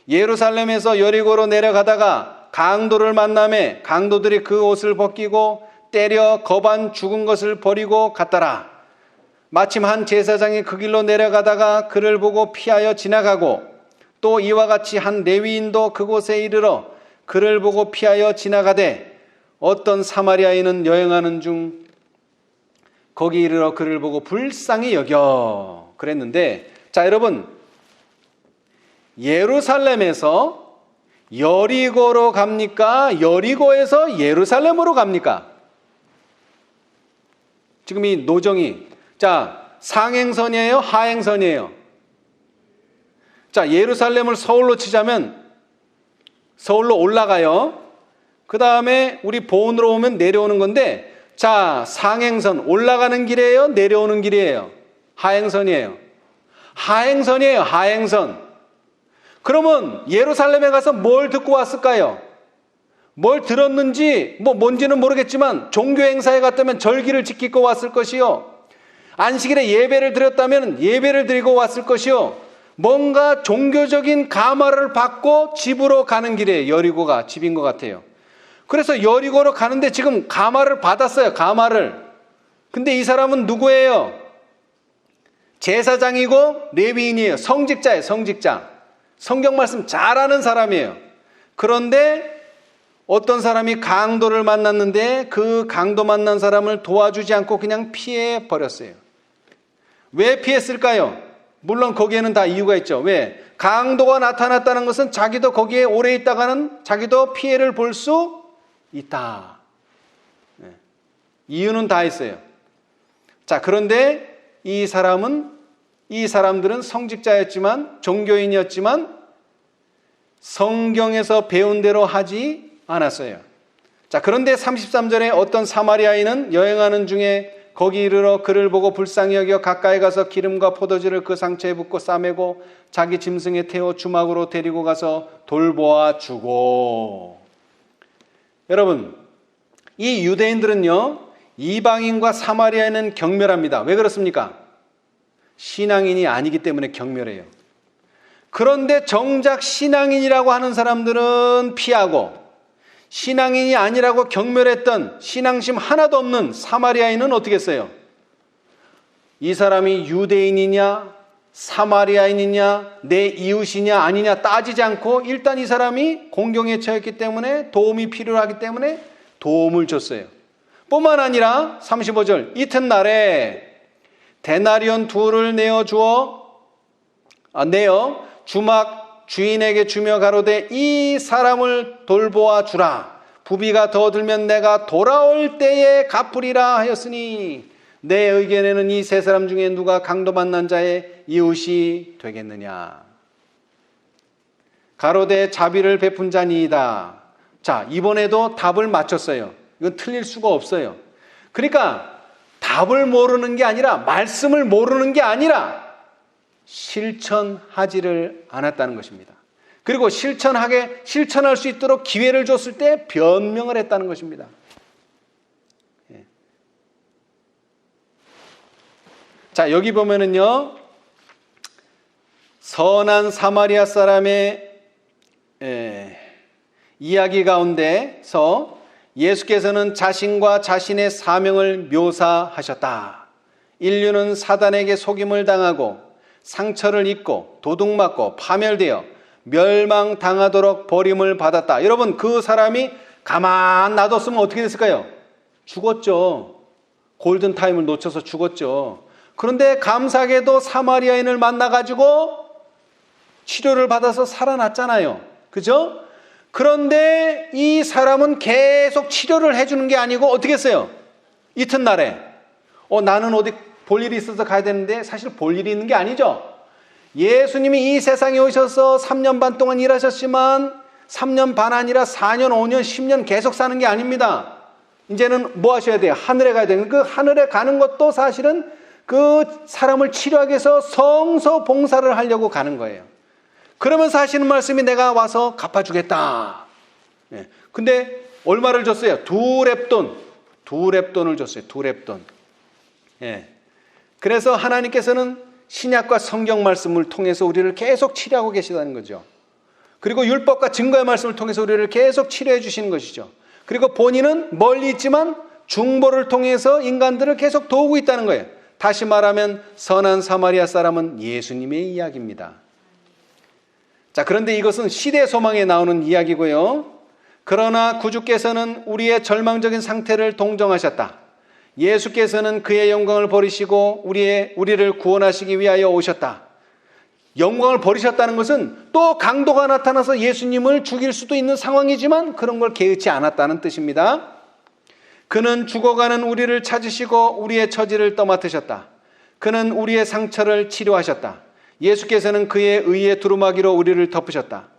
예루살렘에서 여리고로 내려가다가 강도를 만나매 강도들이 그 옷을 벗기고 때려 거반 죽은 것을 버리고 갔더라. 마침 한 제사장이 그 길로 내려가다가 그를 보고 피하여 지나가고 또 이와 같이 한 레위인도 그곳에 이르러 그를 보고 피하여 지나가되 어떤 사마리아인은 여행하는 중 거기 이르러 그를 보고 불쌍히 여겨 그랬는데, 자 여러분, 예루살렘에서 여리고로 갑니까? 여리고에서 예루살렘으로 갑니까? 지금 이 노정이, 자 상행선이에요? 하행선이에요? 자 예루살렘을 서울로 치자면 서울로 올라가요. 그 다음에 우리 보은으로 오면 내려오는 건데, 자 상행선 올라가는 길이에요? 내려오는 길이에요? 하행선이에요? 하행선이에요. 하행선. 그러면 예루살렘에 가서 뭘 듣고 왔을까요? 뭘 들었는지 뭔지는 모르겠지만 종교 행사에 갔다면 절기를 지키고 왔을 것이요, 안식일에 예배를 드렸다면 예배를 드리고 왔을 것이요, 뭔가 종교적인 감화를 받고 집으로 가는 길에 여리고가 집인 것 같아요. 그래서 여리고로 가는데 지금 감화를 받았어요. 감화를. 근데 이 사람은 누구예요? 제사장이고 레위인이에요. 성직자예요. 성직자. 성경 말씀 잘하는 사람이에요. 그런데 어떤 사람이 강도를 만났는데 그 강도 만난 사람을 도와주지 않고 그냥 피해 버렸어요. 왜 피했을까요? 물론 거기에는 다 이유가 있죠. 왜? 강도가 나타났다는 것은 자기도 거기에 오래 있다가는 자기도 피해를 볼 수 있다. 네. 이유는 다 있어요. 자, 그런데 이 사람들은 성직자였지만, 종교인이었지만 성경에서 배운 대로 하지 않았어요. 자, 그런데 33절에 어떤 사마리아인은 여행하는 중에 거기 이르러 그를 보고 불쌍히 여겨 가까이 가서 기름과 포도주를 그 상처에 붓고 싸매고 자기 짐승에 태워 주막으로 데리고 가서 돌보아 주고. 여러분, 이 유대인들은요, 이방인과 사마리아인은 경멸합니다. 왜 그렇습니까? 신앙인이 아니기 때문에 경멸해요. 그런데 정작 신앙인이라고 하는 사람들은 피하고, 신앙인이 아니라고 경멸했던 신앙심 하나도 없는 사마리아인은 어떻게 했어요? 이 사람이 유대인이냐 사마리아인이냐 내 이웃이냐 아니냐 따지지 않고 일단 이 사람이 공경에 처했기 때문에 도움이 필요하기 때문에 도움을 줬어요. 뿐만 아니라 35절 이튿날에 데나리온 둘을 내어 주막 주인에게 주며 가로되 이 사람을 돌보아 주라. 부비가 더 들면 내가 돌아올 때에 갚으리라 하였으니 내 의견에는 이 세 사람 중에 누가 강도 만난 자의 이웃이 되겠느냐. 가로되 자비를 베푼 자니이다. 자, 이번에도 답을 맞췄어요. 이건 틀릴 수가 없어요. 그러니까 답을 모르는 게 아니라, 말씀을 모르는 게 아니라 실천하지를 않았다는 것입니다. 그리고 실천할 수 있도록 기회를 줬을 때 변명을 했다는 것입니다. 예. 자, 여기 보면은요, 선한 사마리아 사람의 이야기 가운데서 예수께서는 자신과 자신의 사명을 묘사하셨다. 인류는 사단에게 속임을 당하고 상처를 입고 도둑맞고 파멸되어 멸망당하도록 버림을 받았다. 여러분, 그 사람이 가만 놔뒀으면 어떻게 됐을까요? 죽었죠. 골든타임을 놓쳐서 죽었죠. 그런데 감사하게도 사마리아인을 만나가지고 치료를 받아서 살아났잖아요. 그죠? 그런데 이 사람은 계속 치료를 해주는 게 아니고 어떻게 했어요? 이튿날에 나는 어디 볼 일이 있어서 가야 되는데, 사실 볼 일이 있는 게 아니죠. 예수님이 이 세상에 오셔서 3년 반 동안 일하셨지만 3년 반 아니라 4년, 5년, 10년 계속 사는 게 아닙니다. 이제는 뭐 하셔야 돼요? 하늘에 가야 돼요. 그 하늘에 가는 것도 사실은 그 사람을 치료하기 위해서 성서 봉사를 하려고 가는 거예요. 그러면서 하시는 말씀이 내가 와서 갚아주겠다. 예. 근데 얼마를 줬어요? 2렙돈. 2렙돈을 줬어요. 2렙돈. 예. 그래서 하나님께서는 신약과 성경 말씀을 통해서 우리를 계속 치료하고 계시다는 거죠. 그리고 율법과 증거의 말씀을 통해서 우리를 계속 치료해 주시는 것이죠. 그리고 본인은 멀리 있지만 중보를 통해서 인간들을 계속 도우고 있다는 거예요. 다시 말하면 선한 사마리아 사람은 예수님의 이야기입니다. 자, 그런데 이것은 시대 소망에 나오는 이야기고요. 그러나 구주께서는 우리의 절망적인 상태를 동정하셨다. 예수께서는 그의 영광을 버리시고 우리를 구원하시기 위하여 오셨다. 영광을 버리셨다는 것은 또 강도가 나타나서 예수님을 죽일 수도 있는 상황이지만 그런 걸 개의치 않았다는 뜻입니다. 그는 죽어가는 우리를 찾으시고 우리의 처지를 떠맡으셨다. 그는 우리의 상처를 치료하셨다. 예수께서는 그의 의의 두루마기로 우리를 덮으셨다.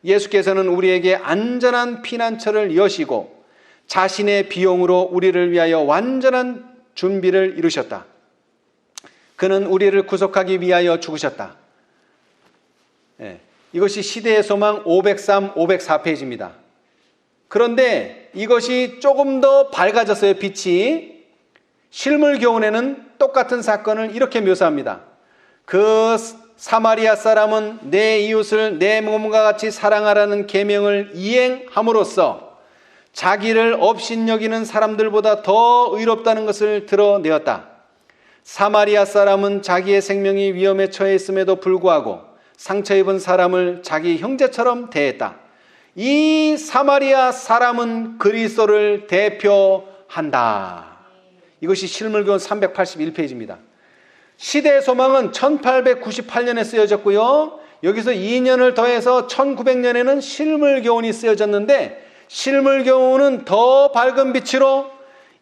예수께서는 우리에게 안전한 피난처를 여시고 자신의 비용으로 우리를 위하여 완전한 준비를 이루셨다. 그는 우리를 구속하기 위하여 죽으셨다. 예, 이것이 시대의 소망 503, 504페이지입니다. 그런데 이것이 조금 더 밝아졌어요. 빛이. 실물교훈에는 똑같은 사건을 이렇게 묘사합니다. 그 사마리아 사람은 내 이웃을 내 몸과 같이 사랑하라는 계명을 이행함으로써 자기를 업신여기는 사람들보다 더 의롭다는 것을 드러내었다. 사마리아 사람은 자기의 생명이 위험에 처해 있음에도 불구하고 상처 입은 사람을 자기 형제처럼 대했다. 이 사마리아 사람은 그리스도를 대표한다. 이것이 실물교훈 381페이지입니다. 시대의 소망은 1898년에 쓰여졌고요. 여기서 2년을 더해서 1900년에는 실물교훈이 쓰여졌는데 실물교훈은 더 밝은 빛으로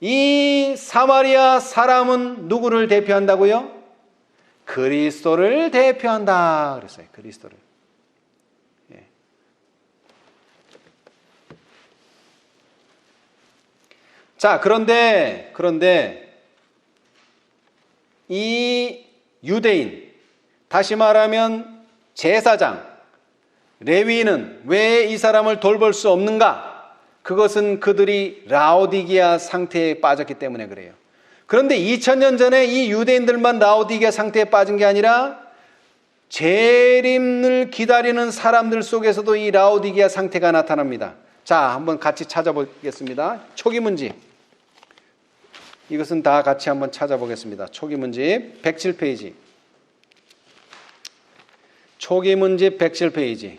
이 사마리아 사람은 누구를 대표한다고요? 그리스도를 대표한다 그랬어요. 그리스도를. 예. 자, 그런데 이 유대인, 다시 말하면 제사장, 레위인은 왜 이 사람을 돌볼 수 없는가? 그것은 그들이 라오디게아 상태에 빠졌기 때문에 그래요. 그런데 2000년 전에 이 유대인들만 라오디게아 상태에 빠진 게 아니라 재림을 기다리는 사람들 속에서도 이 라오디게아 상태가 나타납니다. 자, 한번 같이 찾아보겠습니다. 초기문집. 이것은 다 같이 한번 찾아보겠습니다. 초기문집 107페이지. 초기문집 107페이지.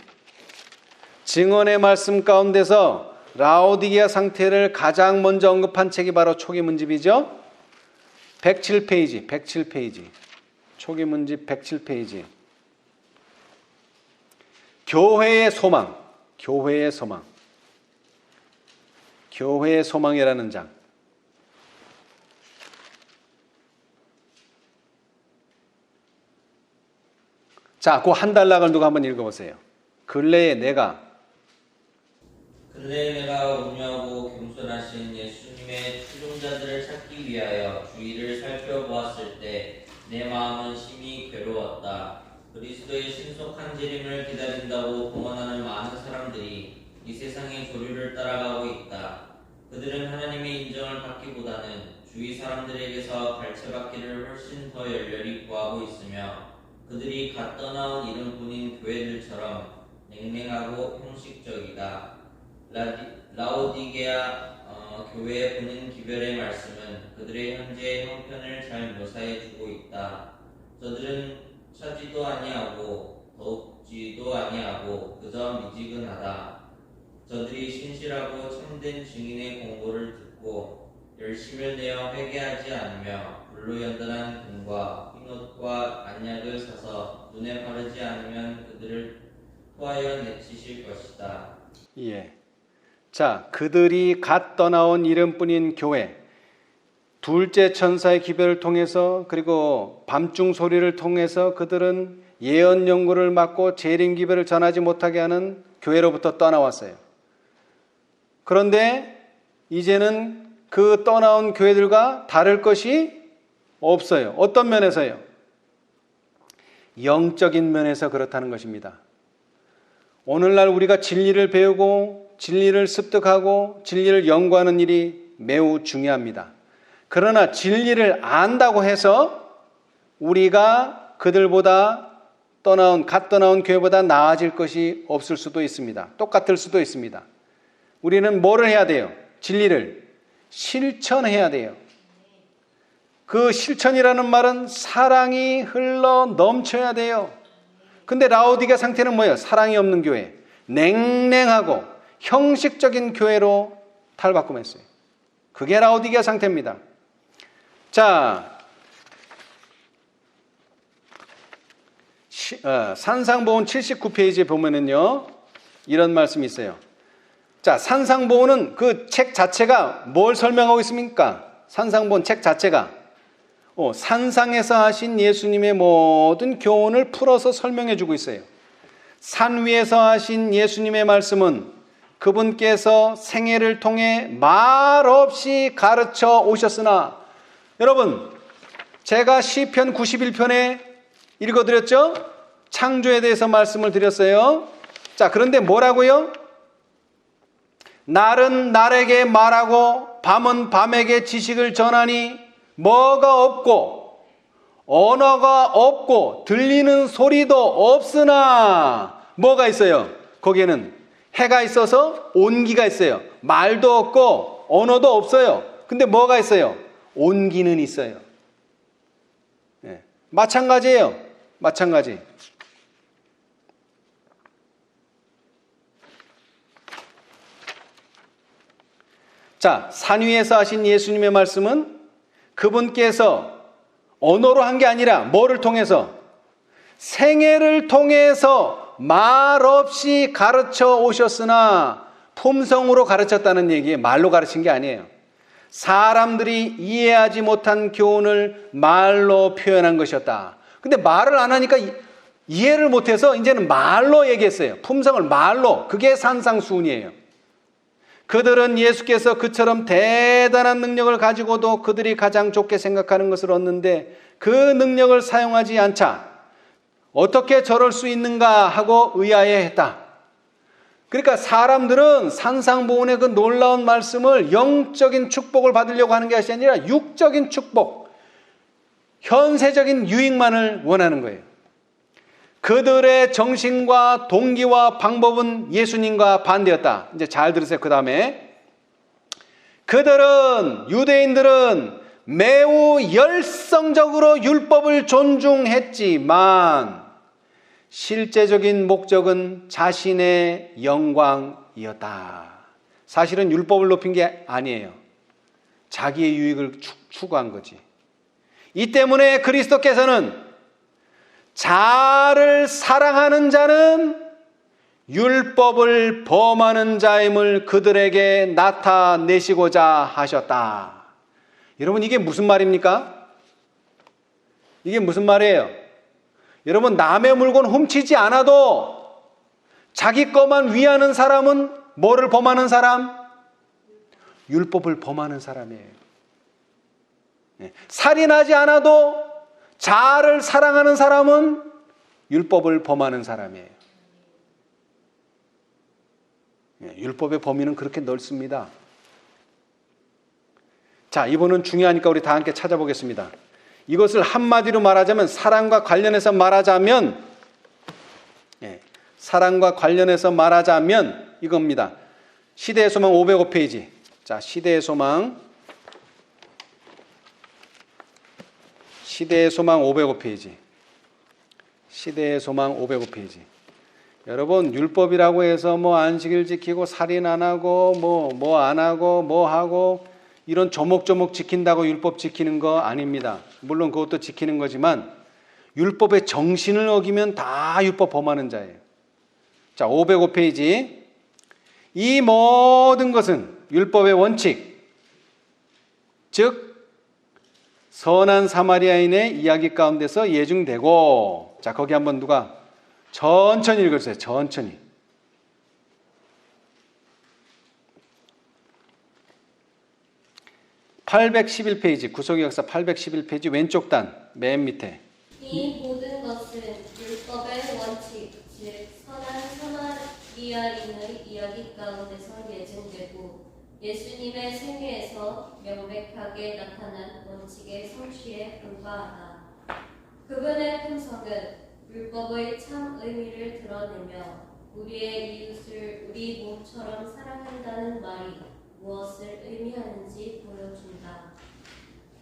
증언의 말씀 가운데서 라오디게아 상태를 가장 먼저 언급한 책이 바로 초기문집이죠. 107페이지, 107페이지. 초기문집 107페이지. 교회의 소망, 교회의 소망. 교회의 소망이라는 장. 자, 그 한 단락을 누가 한번 읽어보세요. 근래에 내가 온유하고 겸손하신 예수님의 추종자들을 찾기 위하여 주위를 살펴보았을 때 내 마음은 심히 괴로웠다. 그리스도의 신속한 재림을 기다린다고 공언하는 많은 사람들이 이 세상의 조류를 따라가고 있다. 그들은 하나님의 인정을 받기보다는 주위 사람들에게서 갈채받기를 훨씬 더 열렬히 구하고 있으며 그들이 갓 떠나온 이름뿐인 교회들처럼 냉랭하고 형식적이다. 라오디게아 교회의 본인 기별의 말씀은 그들의 현재의 형편을 잘 묘사해주고 있다. 저들은 차지도 아니하고 더욱지도 아니하고 그저 미지근하다. 저들이 신실하고 참된 증인의 공고를 듣고 열심을 내어 회개하지 않으며 불로 연단한 금과 흰옷과 안약을 사서 눈에 바르지 않으면 그들을 토하여 내치실 것이다. 예. 자, 그들이 갓 떠나온 이름뿐인 교회, 둘째 천사의 기별을 통해서 그리고 밤중 소리를 통해서 그들은 예언 연구를 맡고 재림 기별을 전하지 못하게 하는 교회로부터 떠나왔어요. 그런데 이제는 그 떠나온 교회들과 다를 것이 없어요. 어떤 면에서요? 영적인 면에서 그렇다는 것입니다. 오늘날 우리가 진리를 배우고 진리를 습득하고 진리를 연구하는 일이 매우 중요합니다. 그러나 진리를 안다고 해서 우리가 그들보다 갓 떠나온 교회보다 나아질 것이 없을 수도 있습니다. 똑같을 수도 있습니다. 우리는 뭐를 해야 돼요? 진리를 실천해야 돼요. 그 실천이라는 말은 사랑이 흘러 넘쳐야 돼요. 근데 라오디게 상태는 뭐예요? 사랑이 없는 교회, 냉랭하고 형식적인 교회로 탈바꿈했어요. 그게 라오디게 상태입니다. 자, 산상보훈 79페이지에 보면은요, 이런 말씀이 있어요. 자, 산상보훈은 그 책 자체가 뭘 설명하고 있습니까? 산상보훈 책 자체가 산상에서 하신 예수님의 모든 교훈을 풀어서 설명해 주고 있어요. 산 위에서 하신 예수님의 말씀은 그분께서 생애를 통해 말없이 가르쳐 오셨으나, 여러분, 제가 시편 91편에 읽어드렸죠? 창조에 대해서 말씀을 드렸어요. 자, 그런데 뭐라고요? 날은 날에게 말하고 밤은 밤에게 지식을 전하니 뭐가 없고 언어가 없고 들리는 소리도 없으나 뭐가 있어요? 거기에는 해가 있어서 온기가 있어요. 말도 없고 언어도 없어요. 근데 뭐가 있어요? 온기는 있어요. 네. 마찬가지예요. 마찬가지. 자, 산 위에서 하신 예수님의 말씀은 그분께서 언어로 한 게 아니라 뭐를 통해서? 생애를 통해서 말없이 가르쳐 오셨으나 품성으로 가르쳤다는 얘기예요. 말로 가르친 게 아니에요. 사람들이 이해하지 못한 교훈을 말로 표현한 것이었다. 근데 말을 안 하니까 이해를 못해서 이제는 말로 얘기했어요. 품성을 말로. 그게 산상수훈이에요. 그들은 예수께서 그처럼 대단한 능력을 가지고도 그들이 가장 좋게 생각하는 것을 얻는데 그 능력을 사용하지 않자 어떻게 저럴 수 있는가 하고 의아해했다. 그러니까 사람들은 산상보훈의 그 놀라운 말씀을 영적인 축복을 받으려고 하는 것이 아니라 육적인 축복, 현세적인 유익만을 원하는 거예요. 그들의 정신과 동기와 방법은 예수님과 반대였다. 이제 잘 들으세요. 그 다음에 유대인들은 매우 열성적으로 율법을 존중했지만 실제적인 목적은 자신의 영광이었다. 사실은 율법을 높인 게 아니에요. 자기의 유익을 추구한 거지. 이 때문에 그리스도께서는 자를 사랑하는 자는 율법을 범하는 자임을 그들에게 나타내시고자 하셨다. 여러분, 이게 무슨 말입니까? 이게 무슨 말이에요? 여러분, 남의 물건 훔치지 않아도 자기 것만 위하는 사람은 뭐를 범하는 사람? 율법을 범하는 사람이에요. 살인하지 않아도 자아를 사랑하는 사람은 율법을 범하는 사람이에요. 율법의 범위는 그렇게 넓습니다. 자, 이번은 중요하니까 우리 다 함께 찾아보겠습니다. 이것을 한마디로 말하자면, 사랑과 관련해서 말하자면 이겁니다. 시대의 소망 505페이지. 자, 시대의 소망 505페이지. 시대의 소망 505페이지. 여러분, 율법이라고 해서 뭐 안식일 지키고 살인 안 하고 뭐 안 하고 뭐 하고 이런 조목조목 지킨다고 율법 지키는 거 아닙니다. 물론 그것도 지키는 거지만 율법의 정신을 어기면 다 율법 범하는 자예요. 자, 505페이지. 이 모든 것은 율법의 원칙, 즉 선한 사마리아인의 이야기 가운데서 예증되고, 자, 거기 한번 누가 천천히 읽어주세요. 천천히. 811페이지, 구속의 역사 811페이지 왼쪽 단 맨 밑에. 이 모든 것은 율법의 원칙, 즉 선한 사마리아인의 이야기 가운데서 예증되고 예수님의 생애에서 명백하게 나타난 원칙의 성취에 불과하다. 그분의 품성은 율법의 참 의미를 드러내며 우리의 이웃을 우리 몸처럼 사랑한다는 말이 무엇을 의미하는지 보여준다.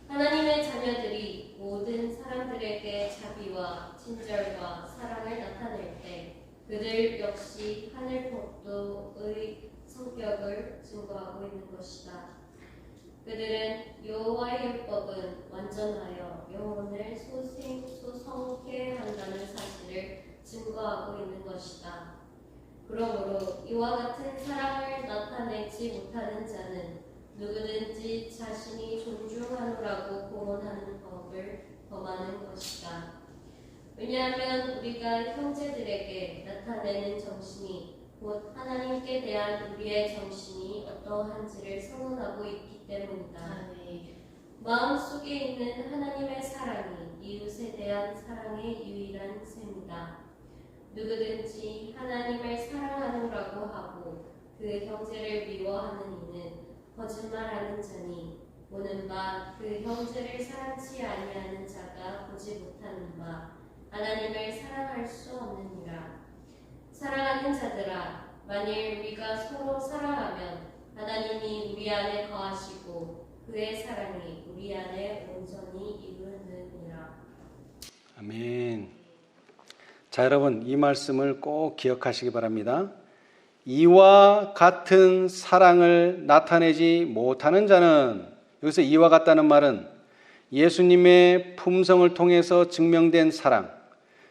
하나님의 자녀들이 모든 사람들에게 자비와 친절과 사랑을 나타낼 때 그들 역시 하늘 법도의 성격을 증거하고 있는 것이다. 그들은 여호와의 율법은 완전하여 영혼을 소성케 한다는 사실을 증거하고 있는 것이다. 그러므로 이와 같은 사랑을 나타내지 못하는 자는 누구든지 자신이 존중하노라고 공언하는 법을 범하는 것이다. 왜냐하면 우리가 형제들에게 나타내는 정신이 곧 하나님께 대한 우리의 정신이 어떠한지를 선언하고 있기 때문이다. 마음속에 있는 하나님의 사랑이 이웃에 대한 사랑의 유일한 셈이다. 누구든지 하나님을 사랑하노라고 하고 그 형제를 미워하는 이는 거짓말하는 자니 보는 바 그 형제를 사랑치 아니하는 자가 보지 못하는 바 하나님을 사랑할 수 없느니라. 사랑하는 자들아, 만일 우리가 서로 사랑하면 하나님이 우리 안에 거하시고 그의 사랑이 우리 안에 온전히 이루느니라. 아멘. 자, 여러분, 이 말씀을 꼭 기억하시기 바랍니다. 이와 같은 사랑을 나타내지 못하는 자는, 여기서 이와 같다는 말은 예수님의 품성을 통해서 증명된 사랑,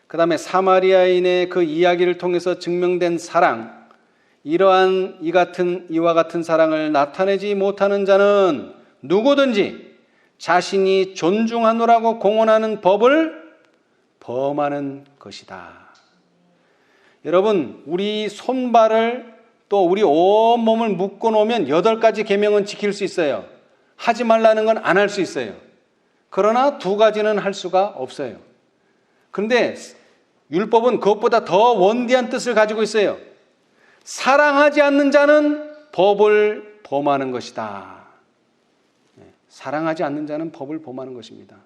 그 다음에 사마리아인의 그 이야기를 통해서 증명된 사랑, 이러한 이와 같은 사랑을 나타내지 못하는 자는 누구든지 자신이 존중하노라고 공언하는 법을 범하는 것이다. 여러분, 우리 손발을 또 우리 온몸을 묶어 놓으면 8가지 계명은 지킬 수 있어요. 하지 말라는 건 안 할 수 있어요. 그러나 2가지는 할 수가 없어요. 그런데 율법은 그것보다 더 원대한 뜻을 가지고 있어요. 사랑하지 않는 자는 법을 범하는 것이다. 사랑하지 않는 자는 법을 범하는 것입니다.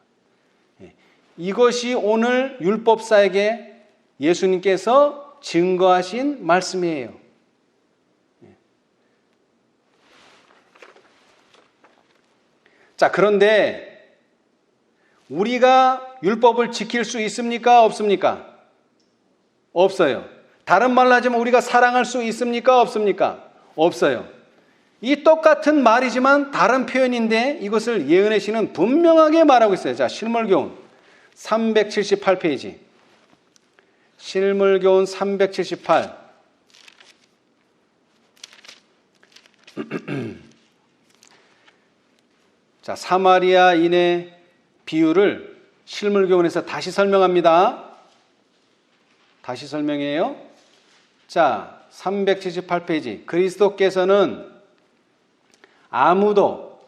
이것이 오늘 율법사에게 예수님께서 증거하신 말씀이에요. 자, 그런데 우리가 율법을 지킬 수 있습니까? 없습니까? 없어요. 다른 말로 하자면 우리가 사랑할 수 있습니까? 없습니까? 없어요. 이 똑같은 말이지만 다른 표현인데 이것을 예은혜 씨는 분명하게 말하고 있어요. 자, 실물교훈 378페이지. 실물교훈 378. 자, 사마리아인의 비유를 실물교훈에서 다시 설명합니다. 다시 설명해요. 자, 378페이지. 그리스도께서는 아무도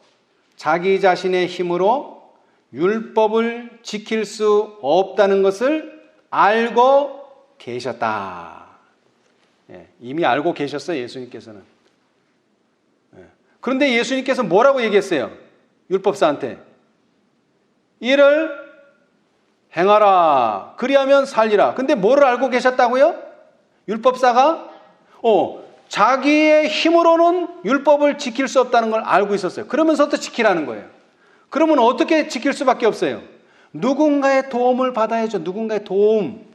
자기 자신의 힘으로 율법을 지킬 수 없다는 것을 알고 계셨다. 이미 알고 계셨어요, 예수님께서는. 그런데 예수님께서 뭐라고 얘기했어요? 율법사한테. 이를 행하라. 그리하면 살리라. 근데 뭐를 알고 계셨다고요? 율법사가? 자기의 힘으로는 율법을 지킬 수 없다는 걸 알고 있었어요. 그러면서도 지키라는 거예요. 그러면 어떻게 지킬 수밖에 없어요? 누군가의 도움을 받아야죠. 누군가의 도움.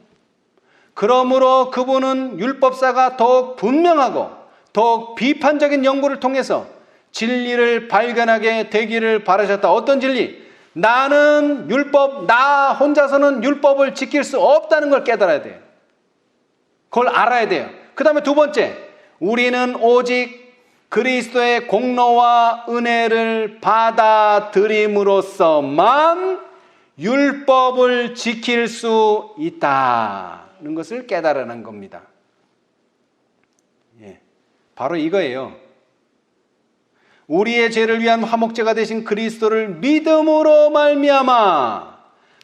그러므로 그분은 율법사가 더욱 분명하고 더욱 비판적인 연구를 통해서 진리를 발견하게 되기를 바라셨다. 어떤 진리? 나는 나 혼자서는 율법을 지킬 수 없다는 걸 깨달아야 돼요. 그걸 알아야 돼요. 그 다음에 2번째, 우리는 오직 그리스도의 공로와 은혜를 받아들임으로써만 율법을 지킬 수 있다는 것을 깨달아낸 겁니다. 예, 바로 이거예요. 우리의 죄를 위한 화목제가 되신 그리스도를 믿음으로 말미암아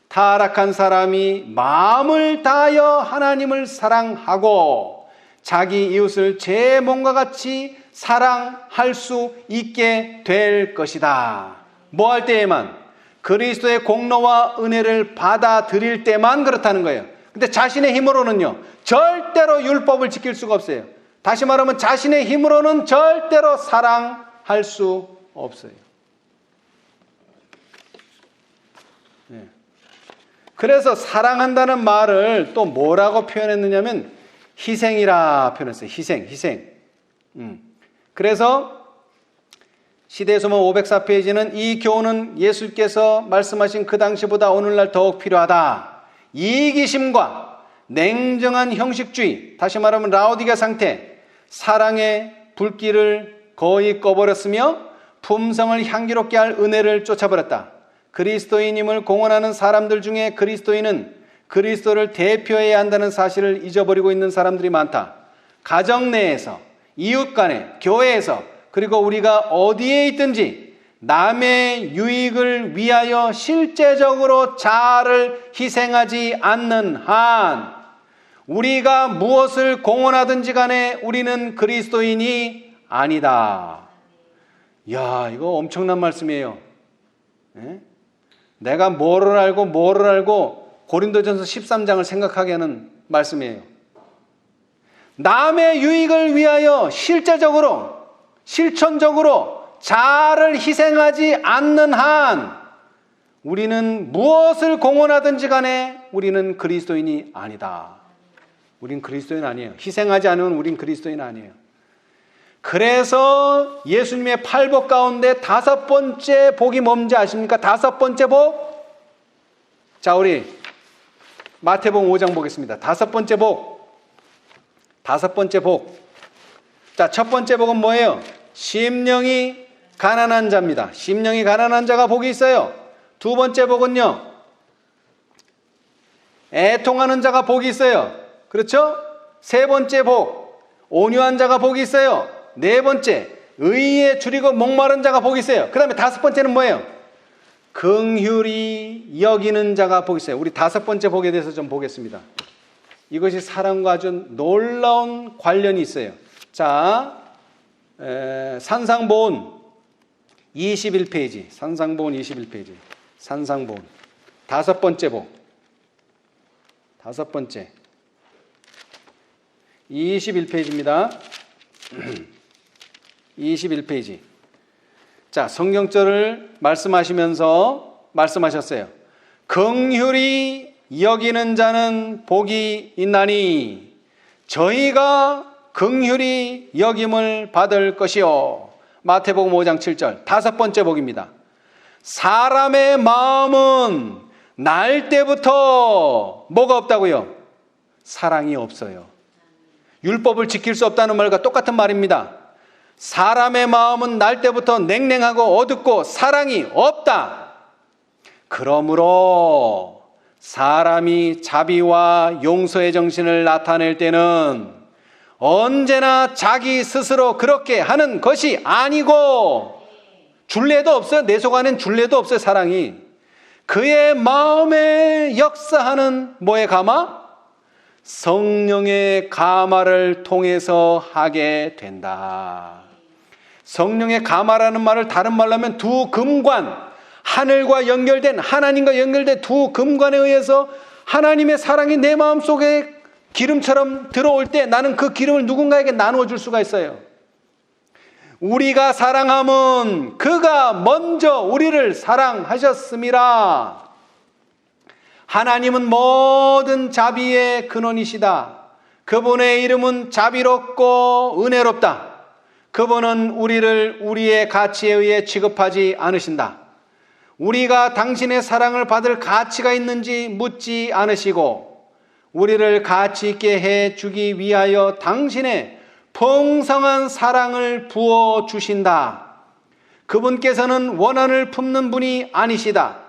타락한 사람이 마음을 다하여 하나님을 사랑하고 자기 이웃을 제 몸과 같이 사랑할 수 있게 될 것이다. 뭐 할 때에만? 그리스도의 공로와 은혜를 받아들일 때만 그렇다는 거예요. 근데 자신의 힘으로는요, 절대로 율법을 지킬 수가 없어요. 다시 말하면 자신의 힘으로는 절대로 사랑할 수 없어요. 네. 그래서 사랑한다는 말을 또 뭐라고 표현했느냐면 희생이라 표현했어요. 희생. 그래서 시대소문 504페이지는 이 교훈은 예수께서 말씀하신 그 당시보다 오늘날 더욱 필요하다. 이기심과 냉정한 형식주의, 다시 말하면 라오디게 상태, 사랑의 불길을 거의 꺼버렸으며 품성을 향기롭게 할 은혜를 쫓아버렸다. 그리스도인임을 공언하는 사람들 중에 그리스도인은 그리스도를 대표해야 한다는 사실을 잊어버리고 있는 사람들이 많다. 가정 내에서, 이웃 간에, 교회에서, 그리고 우리가 어디에 있든지 남의 유익을 위하여 실제적으로 자아를 희생하지 않는 한 우리가 무엇을 공언하든지 간에 우리는 그리스도인이 아니다. 이야, 이거 엄청난 말씀이에요. 네? 내가 뭐를 알고 고린도전서 13장을 생각하게 하는 말씀이에요. 남의 유익을 위하여 실천적으로 자아를 희생하지 않는 한 우리는 무엇을 공언하든지 간에 우리는 그리스도인이 아니다. 우린 그리스도인 아니에요. 희생하지 않으면 우린 그리스도인 아니에요. 그래서 예수님의 팔복 가운데 5번째 복이 뭔지 아십니까? 5번째 복. 자, 우리 마태복음 5장 보겠습니다. 5번째 복. 자, 첫 번째 복은 뭐예요? 심령이 가난한 자입니다. 심령이 가난한 자가 복이 있어요. 두 번째 복은요, 애통하는 자가 복이 있어요. 그렇죠? 세 번째 복, 온유한 자가 복이 있어요. 네 번째, 의에 줄이고 목마른 자가 복이 있어요. 그 다음에 5번째는 뭐예요? 긍휼히 여기는 자가 복이 있어요. 우리 5번째 복에 대해서 좀 보겠습니다. 이것이 사랑과 아주 놀라운 관련이 있어요. 자, 산상보온 21페이지. 산상보온 21페이지. 산상보온 5번째 복. 5번째. 21페이지입니다. 21페이지. 자, 성경절을 말씀하시면서 말씀하셨어요. 긍휼히 여기는 자는 복이 있나니 저희가 긍휼히 여김을 받을 것이요. 마태복음 5장 7절. 5번째 복입니다. 사람의 마음은 날 때부터 뭐가 없다고요? 사랑이 없어요. 율법을 지킬 수 없다는 말과 똑같은 말입니다. 사람의 마음은 날 때부터 냉랭하고 어둡고 사랑이 없다. 그러므로 사람이 자비와 용서의 정신을 나타낼 때는 언제나 자기 스스로 그렇게 하는 것이 아니고, 줄레도 없어요. 내 속 안엔 줄레도 없어요. 사랑이. 그의 마음에 역사하는 뭐의 가마? 성령의 가마를 통해서 하게 된다. 성령의 가마라는 말을 다른 말로 하면 두 금관, 하늘과 연결된, 하나님과 연결된 두 금관에 의해서 하나님의 사랑이 내 마음속에 기름처럼 들어올 때 나는 그 기름을 누군가에게 나누어 줄 수가 있어요. 우리가 사랑함은 그가 먼저 우리를 사랑하셨음이라. 하나님은 모든 자비의 근원이시다. 그분의 이름은 자비롭고 은혜롭다. 그분은 우리를 우리의 가치에 의해 취급하지 않으신다. 우리가 당신의 사랑을 받을 가치가 있는지 묻지 않으시고 우리를 가치 있게 해주기 위하여 당신의 풍성한 사랑을 부어 주신다. 그분께서는 원한을 품는 분이 아니시다.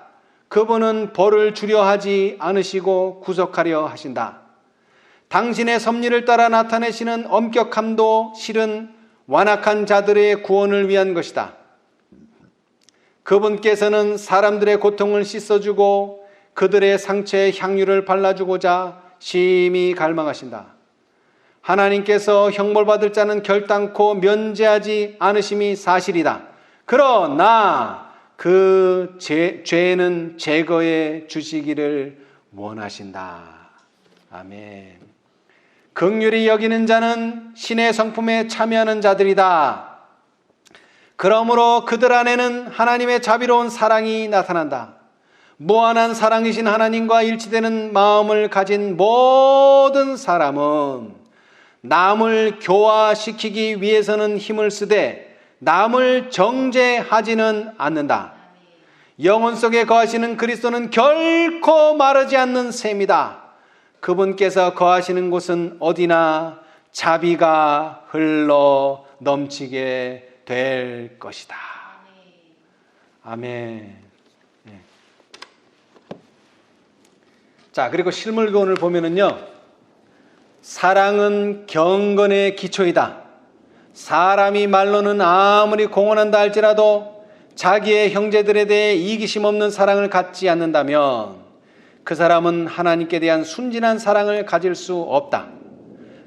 그분은 벌을 주려 하지 않으시고 구속하려 하신다. 당신의 섭리를 따라 나타내시는 엄격함도 실은 완악한 자들의 구원을 위한 것이다. 그분께서는 사람들의 고통을 씻어주고 그들의 상처에 향유를 발라주고자 심히 갈망하신다. 하나님께서 형벌받을 자는 결단코 면제하지 않으심이 사실이다. 그러나 그 죄는 제거해 주시기를 원하신다. 아멘. 긍휼히 여기는 자는 신의 성품에 참여하는 자들이다. 그러므로 그들 안에는 하나님의 자비로운 사랑이 나타난다. 무한한 사랑이신 하나님과 일치되는 마음을 가진 모든 사람은 남을 교화시키기 위해서는 힘을 쓰되 남을 정죄하지는 않는다. 영혼 속에 거하시는 그리스도는 결코 마르지 않는 샘이다. 그분께서 거하시는 곳은 어디나 자비가 흘러 넘치게 될 것이다. 아멘. 네. 자, 그리고 실물교훈을 보면은요, 사랑은 경건의 기초이다. 사람이 말로는 아무리 공언한다 할지라도 자기의 형제들에 대해 이기심 없는 사랑을 갖지 않는다면 그 사람은 하나님께 대한 순진한 사랑을 가질 수 없다.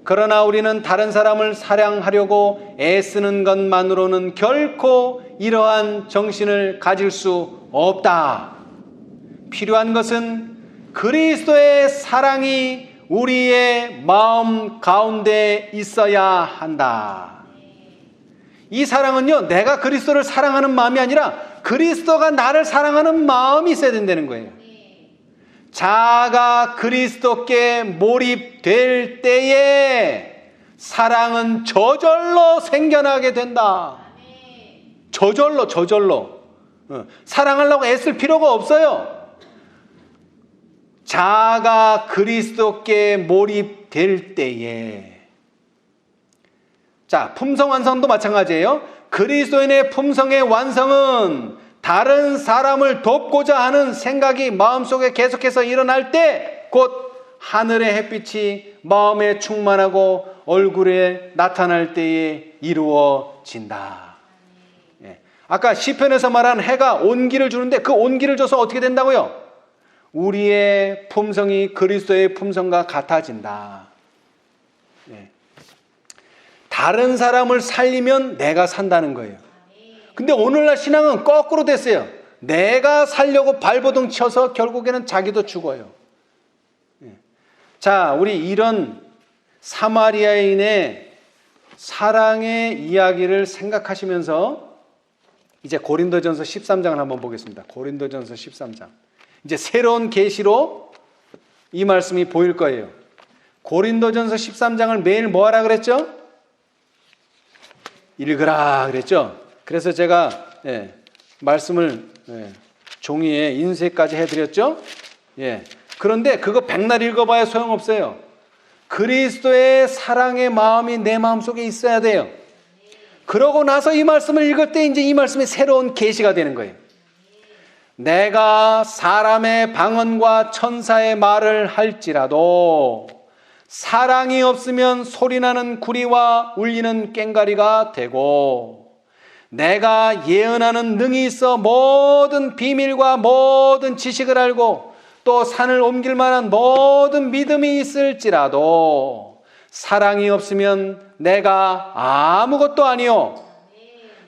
그러나 우리는 다른 사람을 사랑하려고 애쓰는 것만으로는 결코 이러한 정신을 가질 수 없다. 필요한 것은 그리스도의 사랑이 우리의 마음 가운데 있어야 한다. 이 사랑은요, 내가 그리스도를 사랑하는 마음이 아니라 그리스도가 나를 사랑하는 마음이 있어야 된다는 거예요. 자아가 그리스도께 몰입될 때에 사랑은 저절로 생겨나게 된다. 저절로. 사랑하려고 애쓸 필요가 없어요. 자아가 그리스도께 몰입될 때에. 자, 품성 완성도 마찬가지예요. 그리스도인의 품성의 완성은 다른 사람을 돕고자 하는 생각이 마음속에 계속해서 일어날 때 곧 하늘의 햇빛이 마음에 충만하고 얼굴에 나타날 때에 이루어진다. 예. 아까 시편에서 말한 해가 온기를 주는데 그 온기를 줘서 어떻게 된다고요? 우리의 품성이 그리스도의 품성과 같아진다. 예. 다른 사람을 살리면 내가 산다는 거예요. 근데 오늘날 신앙은 거꾸로 됐어요. 내가 살려고 발버둥 쳐서 결국에는 자기도 죽어요. 자, 우리 이런 사마리아인의 사랑의 이야기를 생각하시면서 이제 고린도전서 13장을 한번 보겠습니다. 고린도전서 13장. 이제 새로운 계시로 이 말씀이 보일 거예요. 고린도전서 13장을 매일 뭐 하라 그랬죠? 읽으라 그랬죠? 그래서 제가 말씀을 종이에 인쇄까지 해드렸죠? 그런데 그거 백날 읽어봐야 소용없어요. 그리스도의 사랑의 마음이 내 마음속에 있어야 돼요. 그러고 나서 이 말씀을 읽을 때 이제 이 말씀이 새로운 계시가 되는 거예요. 내가 사람의 방언과 천사의 말을 할지라도 사랑이 없으면 소리나는 구리와 울리는 꽹과리가 되고, 내가 예언하는 능이 있어 모든 비밀과 모든 지식을 알고 또 산을 옮길 만한 모든 믿음이 있을지라도 사랑이 없으면 내가 아무것도 아니요,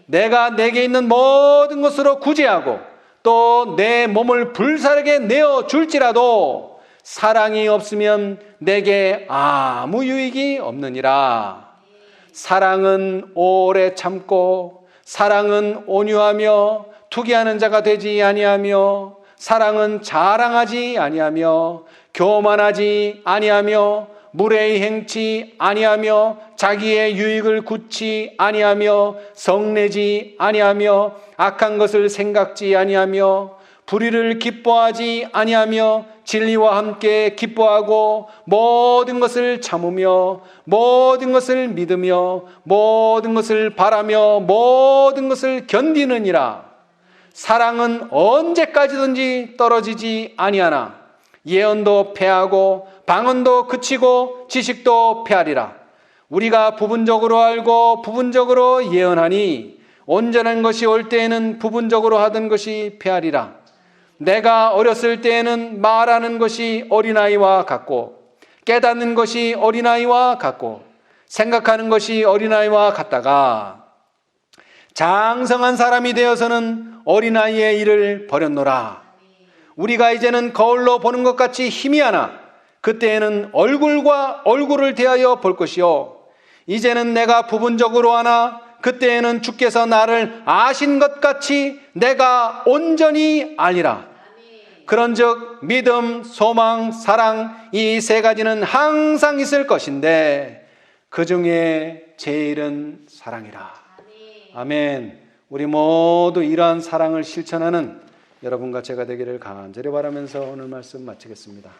내가 내게 있는 모든 것으로 구제하고 또 내 몸을 불사르게 내어줄지라도 사랑이 없으면 내게 아무 유익이 없느니라. 사랑은 오래 참고 사랑은 온유하며 투기하는 자가 되지 아니하며 사랑은 자랑하지 아니하며 교만하지 아니하며 무례히 행치 아니하며 자기의 유익을 굳지 아니하며 성내지 아니하며 악한 것을 생각지 아니하며 불의를 기뻐하지 아니하며 진리와 함께 기뻐하고 모든 것을 참으며 모든 것을 믿으며 모든 것을 바라며 모든 것을 견디느니라. 사랑은 언제까지든지 떨어지지 아니하나 예언도 패하고 방언도 그치고 지식도 패하리라. 우리가 부분적으로 알고 부분적으로 예언하니 온전한 것이 올 때에는 부분적으로 하던 것이 패하리라. 내가 어렸을 때에는 말하는 것이 어린아이와 같고 깨닫는 것이 어린아이와 같고 생각하는 것이 어린아이와 같다가 장성한 사람이 되어서는 어린아이의 일을 버렸노라. 우리가 이제는 거울로 보는 것 같이 희미하나 그때에는 얼굴과 얼굴을 대하여 볼 것이요 이제는 내가 부분적으로 하나 그때에는 주께서 나를 아신 것 같이 내가 온전히 알리라. 그런즉 믿음, 소망, 사랑 이 세 가지는 항상 있을 것인데 그 중에 제일은 사랑이라. 아멘. 우리 모두 이러한 사랑을 실천하는 여러분과 제가 되기를 간절히 바라면서 오늘 말씀 마치겠습니다.